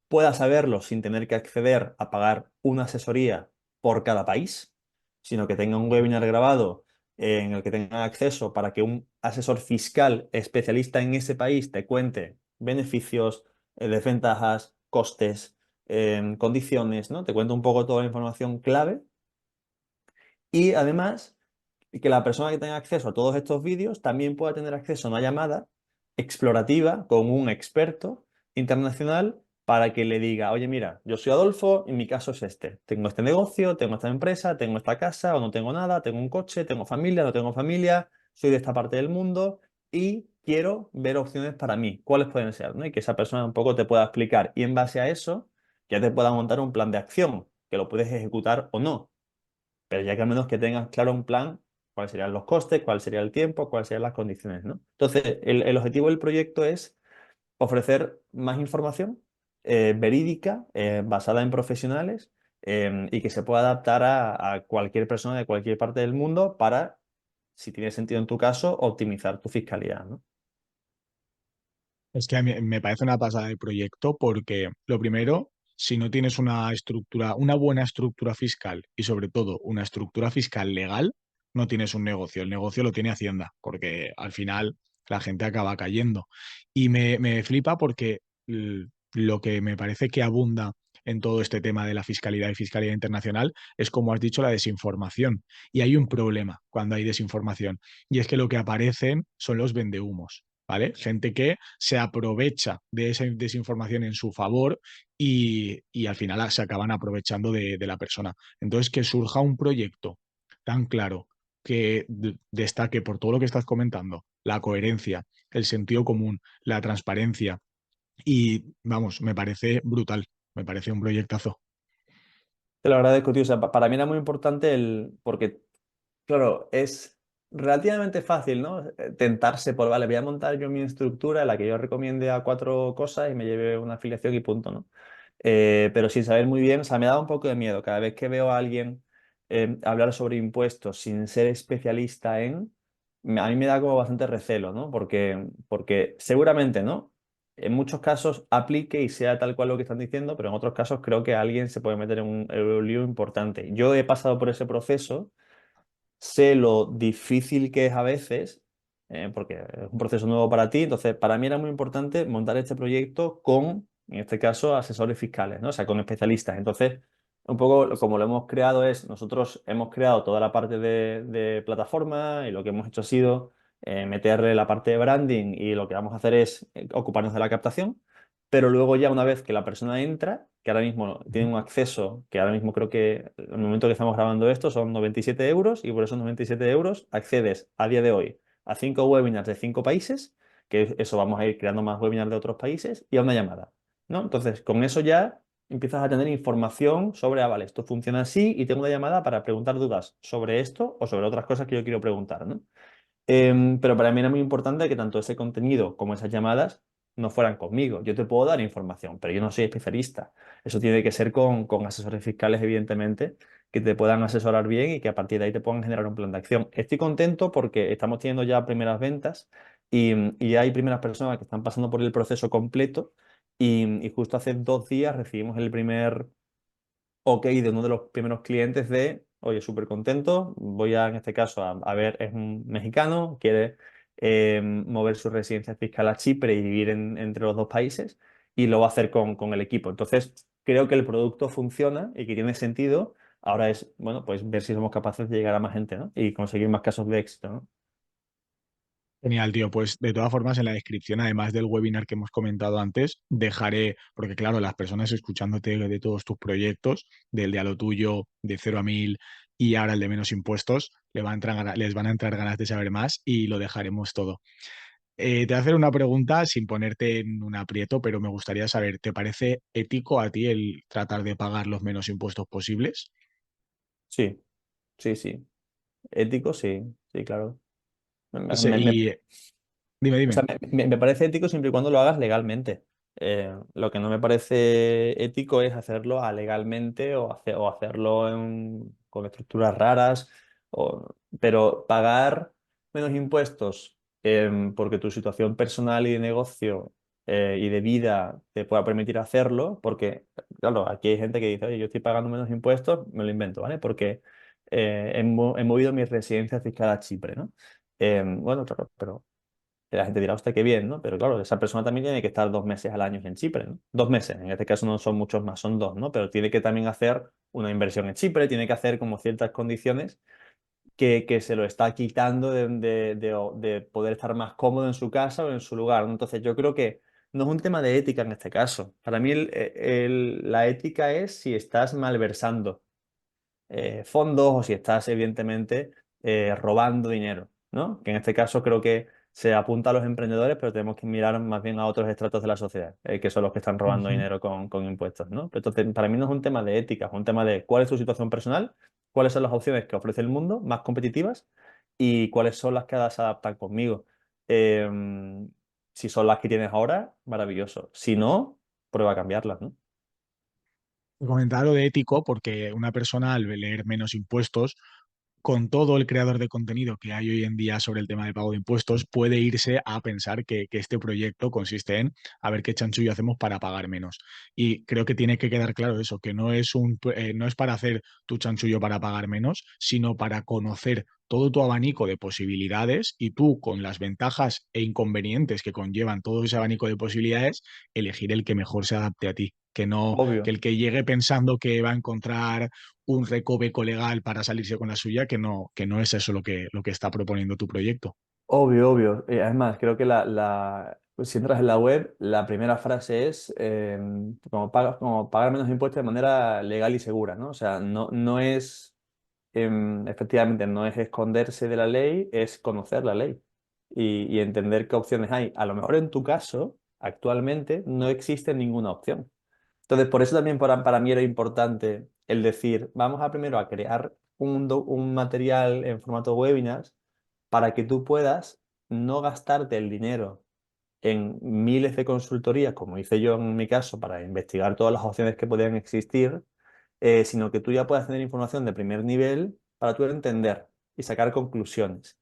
A: pueda saberlo sin tener que acceder a pagar una asesoría por cada país, sino que tenga un webinar grabado en el que tengan acceso para que un asesor fiscal especialista en ese país te cuente beneficios, desventajas, costes, condiciones, ¿no? Te cuente un poco toda la información clave y además que la persona que tenga acceso a todos estos vídeos también pueda tener acceso a una llamada explorativa con un experto internacional para que le diga, oye, mira, yo soy Adolfo y mi caso es este. Tengo este negocio, tengo esta empresa, tengo esta casa o no tengo nada, tengo un coche, tengo familia, no tengo familia, soy de esta parte del mundo y quiero ver opciones para mí. ¿Cuáles pueden ser? ¿No? Y que esa persona un poco te pueda explicar y en base a eso ya te pueda montar un plan de acción que lo puedes ejecutar o no, pero ya que al menos que tengas claro un plan, cuáles serían los costes, cuál sería el tiempo, cuáles serían las condiciones, ¿no? Entonces, el objetivo del proyecto es ofrecer más información verídica, basada en profesionales, y que se pueda adaptar a cualquier persona de cualquier parte del mundo para, si tiene sentido en tu caso, optimizar tu fiscalidad, ¿no?
B: Es que a mí me parece una pasada de proyecto porque lo primero, si no tienes una estructura, una buena estructura fiscal y sobre todo una estructura fiscal legal, no tienes un negocio. El negocio lo tiene Hacienda, porque al final la gente acaba cayendo. Y me flipa porque lo que me parece que abunda en todo este tema de la fiscalidad y fiscalidad internacional es, como has dicho, la desinformación. Y hay un problema cuando hay desinformación, y es que lo que aparecen son los vendehumos. ¿Vale? Gente que se aprovecha de esa desinformación en su favor y al final se acaban aprovechando de la persona. Entonces, que surja un proyecto tan claro que destaque por todo lo que estás comentando, la coherencia, el sentido común, la transparencia y, vamos, me parece brutal, me parece un proyectazo.
A: Te lo agradezco, tío. O sea, para mí era muy importante porque claro, es relativamente fácil, ¿no? Tentarse por, vale, voy a montar yo mi estructura en la que yo recomiende a cuatro cosas y me lleve una afiliación y punto, ¿no? Pero sin saber muy bien, o sea, me da un poco de miedo. Cada vez que veo a alguien hablar sobre impuestos sin ser especialista a mí me da como bastante recelo, ¿no? Porque seguramente, ¿no? En muchos casos aplique y sea tal cual lo que están diciendo, pero en otros casos creo que alguien se puede meter en un lío importante. Yo he pasado por ese proceso, sé lo difícil que es a veces, porque es un proceso nuevo para ti, entonces para mí era muy importante montar este proyecto con, en este caso, asesores fiscales, ¿no? O sea, con especialistas. Entonces, un poco como lo hemos creado es, nosotros hemos creado toda la parte de plataforma y lo que hemos hecho ha sido meterle la parte de branding y lo que vamos a hacer es ocuparnos de la captación. Pero luego ya una vez que la persona entra, que ahora mismo tiene un acceso, que ahora mismo creo que en el momento que estamos grabando esto son 97 euros y por esos 97 euros accedes a día de hoy a 5 webinars de 5 países, que eso vamos a ir creando más webinars de otros países y a una llamada, ¿no? Entonces con eso ya empiezas a tener información sobre, ah, vale, esto funciona así y tengo una llamada para preguntar dudas sobre esto o sobre otras cosas que yo quiero preguntar, ¿no? Pero para mí era muy importante que tanto ese contenido como esas llamadas no fueran conmigo. Yo te puedo dar información, pero yo no soy especialista. Eso tiene que ser con asesores fiscales, evidentemente, que te puedan asesorar bien y que a partir de ahí te puedan generar un plan de acción. Estoy contento porque estamos teniendo ya primeras ventas y hay primeras personas que están pasando por el proceso completo y justo hace 2 días recibimos el primer ok de uno de los primeros clientes de, oye, súper contento, voy a, en este caso, a ver, es un mexicano, quiere mover su residencia fiscal a Chipre y vivir entre los dos países, y lo va a hacer con el equipo. Entonces, creo que el producto funciona y que tiene sentido. Ahora es, bueno, pues ver si somos capaces de llegar a más gente, ¿no? Y conseguir más casos de éxito, ¿no?
B: Genial, tío. Pues de todas formas, en la descripción, además del webinar que hemos comentado antes, dejaré, porque claro, las personas escuchándote de todos tus proyectos, del de a lo tuyo, de 0 a 1000 y ahora el de menos impuestos, les van a entrar ganas de saber más y lo dejaremos todo. Te voy a hacer una pregunta sin ponerte en un aprieto, pero me gustaría saber, ¿te parece ético a ti el tratar de pagar los menos impuestos posibles?
A: Sí, sí, sí. Ético, sí, sí, claro. Me,
B: Ese-
A: me- me-
B: y dime,
A: o sea,
B: dime.
A: me parece ético siempre y cuando lo hagas legalmente. Lo que no me parece ético es hacerlo alegalmente o hacerlo con estructuras raras. Pero pagar menos impuestos porque tu situación personal y de negocio y de vida te pueda permitir hacerlo, porque, claro, aquí hay gente que dice, oye, yo estoy pagando menos impuestos, me lo invento, ¿vale? Porque he movido mi residencia fiscal a Chipre, ¿no? Bueno, claro, pero la gente dirá, hostia, qué bien, ¿no? Pero claro, esa persona también tiene que estar 2 meses al año en Chipre, ¿no? 2 meses, en este caso no son muchos más, son dos, ¿no? Pero tiene que también hacer una inversión en Chipre, tiene que hacer como ciertas condiciones que se lo está quitando de poder estar más cómodo en su casa o en su lugar, ¿no? Entonces yo creo que no es un tema de ética en este caso. Para mí la ética es si estás malversando fondos o si estás evidentemente robando dinero, ¿no? Que en este caso creo que se apunta a los emprendedores, pero tenemos que mirar más bien a otros estratos de la sociedad, que son los que están robando
B: Ujú.
A: dinero con impuestos, ¿no? Entonces, para mí no es un tema de ética, es un tema de cuál es tu situación personal, cuáles son las opciones que ofrece el mundo más competitivas y cuáles son las que se adaptan conmigo. Eh, si son las que tienes ahora, maravilloso. Si no, prueba a cambiarlas, ¿no?
B: Comentaba lo de ético porque una persona al leer menos impuestos con todo el creador de contenido que hay hoy en día sobre el tema de pago de impuestos, puede irse a pensar que este proyecto consiste en a ver qué chanchullo hacemos para pagar menos. Y creo que tiene que quedar claro eso, que no es para hacer tu chanchullo para pagar menos, sino para conocer todo tu abanico de posibilidades y tú, con las ventajas e inconvenientes que conllevan todo ese abanico de posibilidades, elegir el que mejor se adapte a ti. Que no, que
A: Obvio.
B: el que llegue pensando que va a encontrar un recoveco legal para salirse con la suya, que no es eso lo que está proponiendo tu proyecto.
A: Obvio, obvio. Además, creo que pues, si entras en la web, la primera frase es como pagar menos impuestos de manera legal y segura, ¿no? O sea, no es, efectivamente, no es esconderse de la ley, es conocer la ley y entender qué opciones hay. A lo mejor en tu caso, actualmente, no existe ninguna opción. Entonces, por eso también para mí era importante el decir, vamos a primero a crear un material en formato webinars para que tú puedas no gastarte el dinero en miles de consultorías, como hice yo en mi caso, para investigar todas las opciones que podían existir, sino que tú ya puedas tener información de primer nivel para tú entender y sacar conclusiones.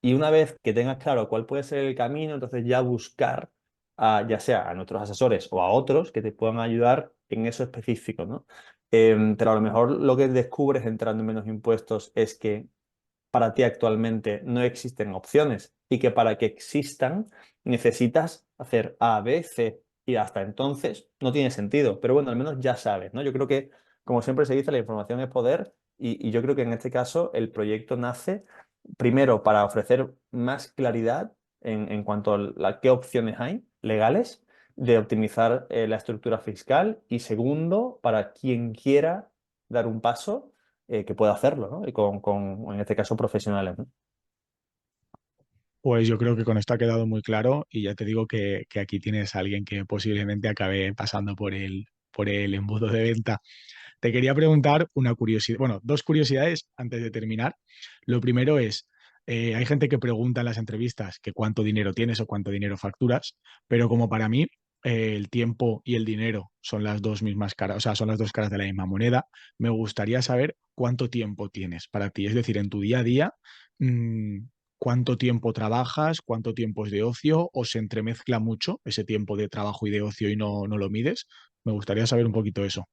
A: Y una vez que tengas claro cuál puede ser el camino, entonces ya buscar ya sea a nuestros asesores o a otros que te puedan ayudar en eso específico, ¿no? Pero a lo mejor lo que descubres entrando en menos impuestos es que para ti actualmente no existen opciones y que para que existan necesitas hacer A, B, C y hasta entonces no tiene sentido. Pero bueno, al menos ya sabes, ¿no? Yo creo que, como siempre se dice, la información es poder y yo creo que en este caso el proyecto nace primero para ofrecer más claridad en cuanto a qué opciones hay legales de optimizar la estructura fiscal y segundo, para quien quiera dar un paso que pueda hacerlo, ¿no? Y en este caso, profesionales, ¿no?
B: Pues yo creo que con esto ha quedado muy claro y ya te digo que aquí tienes a alguien que posiblemente acabe pasando por el embudo de venta. Te quería preguntar una curiosidad, bueno, dos curiosidades antes de terminar. Lo primero es, hay gente que pregunta en las entrevistas que cuánto dinero tienes o cuánto dinero facturas, pero como para mí el tiempo y el dinero son las dos mismas caras, o sea, son las dos caras de la misma moneda, me gustaría saber cuánto tiempo tienes para ti, es decir, en tu día a día, mm, cuánto tiempo trabajas, cuánto tiempo es de ocio, o se entremezcla mucho ese tiempo de trabajo y de ocio y no lo mides. Me gustaría saber un poquito eso.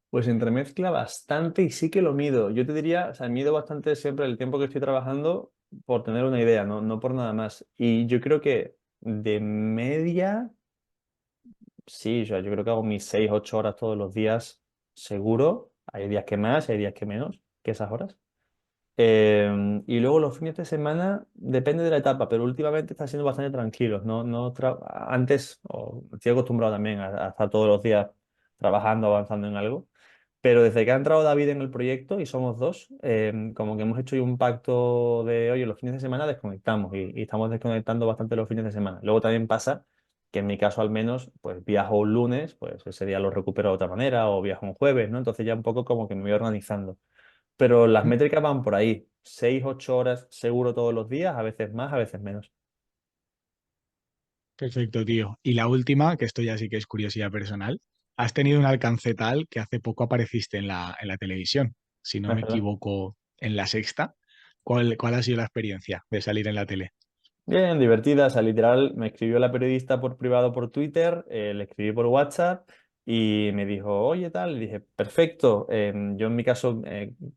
A: Pues entremezcla bastante y sí que lo mido. Yo te diría, o sea, mido bastante siempre el tiempo que estoy trabajando por tener una idea, no por nada más. Y yo creo que de media, sí, o sea, yo creo que hago mis 6, 8 horas todos los días seguro. Hay días que más, hay días que menos que esas horas. Y luego los fines de semana depende de la etapa, pero últimamente está siendo bastante tranquilos. Antes estoy acostumbrado también a estar todos los días trabajando, avanzando en algo. Pero desde que ha entrado David en el proyecto y somos dos, como que hemos hecho ahí un pacto de, oye, los fines de semana desconectamos y estamos desconectando bastante los fines de semana. Luego también pasa que en mi caso al menos, pues viajo un lunes, pues ese día lo recupero de otra manera o viajo un jueves, ¿no? Entonces ya un poco como que me voy organizando. Pero las métricas van por ahí. 6, 8 horas seguro todos los días, a veces más, a veces menos.
B: Perfecto, tío. Y la última, que esto ya sí que es curiosidad personal, has tenido un alcance tal que hace poco apareciste en la televisión, si no
A: Es
B: me
A: verdad.
B: equivoco, en La Sexta. ¿Cuál ha sido la experiencia de salir en la tele?
A: Bien, divertida. O sea, literal, me escribió la periodista por privado por Twitter, le escribí por WhatsApp y me dijo, oye, tal. Le dije, perfecto. Yo en mi caso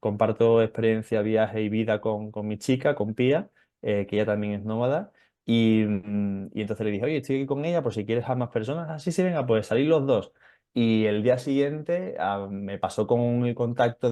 A: comparto experiencia, viaje y vida con mi chica, con Pía, que ella también es nómada. Y entonces le dije, oye, estoy aquí con ella, por si quieres a más personas. Así sí, venga, pues salir los dos. Y el día siguiente me pasó con el contacto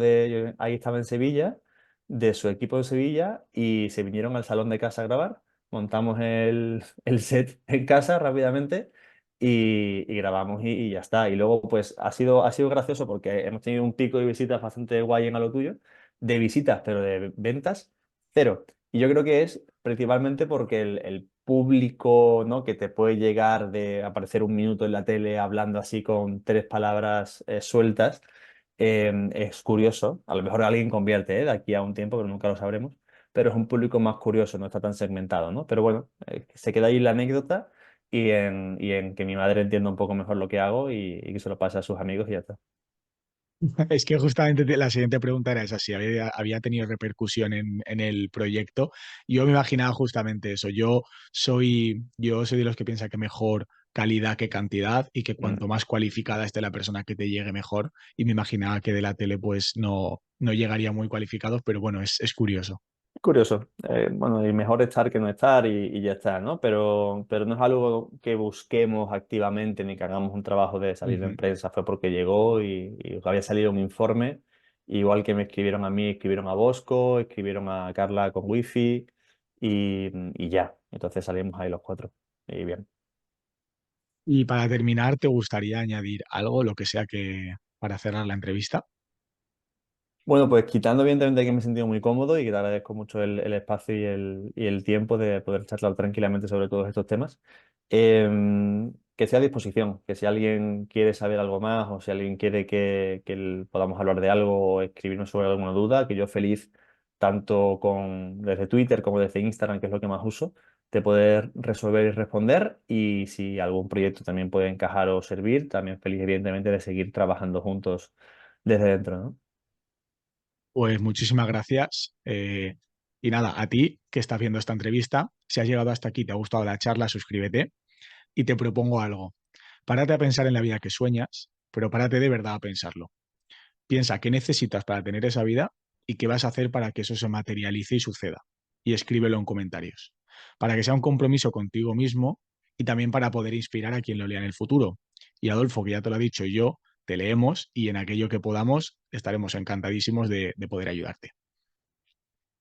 A: ahí estaba en Sevilla, de su equipo de Sevilla, y se vinieron al salón de casa a grabar, montamos el set en casa rápidamente y grabamos y ya está. Y luego, pues ha sido gracioso porque hemos tenido un pico de visitas bastante guay en A lo tuyo, de visitas, pero de ventas, cero. Y yo creo que es principalmente porque el público, ¿no? que te puede llegar de aparecer un minuto en la tele hablando así con 3 palabras sueltas, es curioso. A lo mejor alguien convierte, de aquí a un tiempo, pero nunca lo sabremos, pero es un público más curioso, no está tan segmentado, ¿no? Pero bueno, se queda ahí la anécdota y en que mi madre entienda un poco mejor lo que hago y que se lo pase a sus amigos y ya está.
B: Es que justamente la siguiente pregunta era esa, si había tenido repercusión en el proyecto. Yo me imaginaba justamente eso. Yo soy de los que piensa que mejor calidad que cantidad y que
A: Mm.
B: cuanto más cualificada esté la persona que te llegue mejor. Y me imaginaba que de la tele pues no llegaría muy cualificados, pero bueno, es curioso.
A: Curioso. Bueno, y mejor estar que no estar y ya está, ¿no? Pero no es algo que busquemos activamente ni que hagamos un trabajo de salir en
B: Ujú.
A: prensa. Fue porque llegó y había salido un informe, igual que me escribieron a mí, escribieron a Bosco, escribieron a Carla con Wifi y ya. Entonces salimos ahí los cuatro. Y bien.
B: Y para terminar, ¿te gustaría añadir algo, lo que sea que para cerrar la entrevista?
A: Bueno, pues quitando evidentemente que me he sentido muy cómodo y que te agradezco mucho el espacio y el tiempo de poder charlar tranquilamente sobre todos estos temas, que sea a disposición, que si alguien quiere saber algo más o si alguien quiere que podamos hablar de algo o escribirnos sobre alguna duda, que yo feliz tanto desde Twitter como desde Instagram, que es lo que más uso, de poder resolver y responder y si algún proyecto también puede encajar o servir, también feliz evidentemente de seguir trabajando juntos desde dentro, ¿no?
B: Pues muchísimas gracias. Y nada, a ti que estás viendo esta entrevista, si has llegado hasta aquí, te ha gustado la charla, suscríbete y te propongo algo. Párate a pensar en la vida que sueñas, pero párate de verdad a pensarlo. Piensa qué necesitas para tener esa vida y qué vas a hacer para que eso se materialice y suceda. Y escríbelo en comentarios. Para que sea un compromiso contigo mismo y también para poder inspirar a quien lo lea en el futuro. Y Adolfo, que ya te lo he dicho yo, te leemos y en aquello que podamos estaremos encantadísimos de poder ayudarte.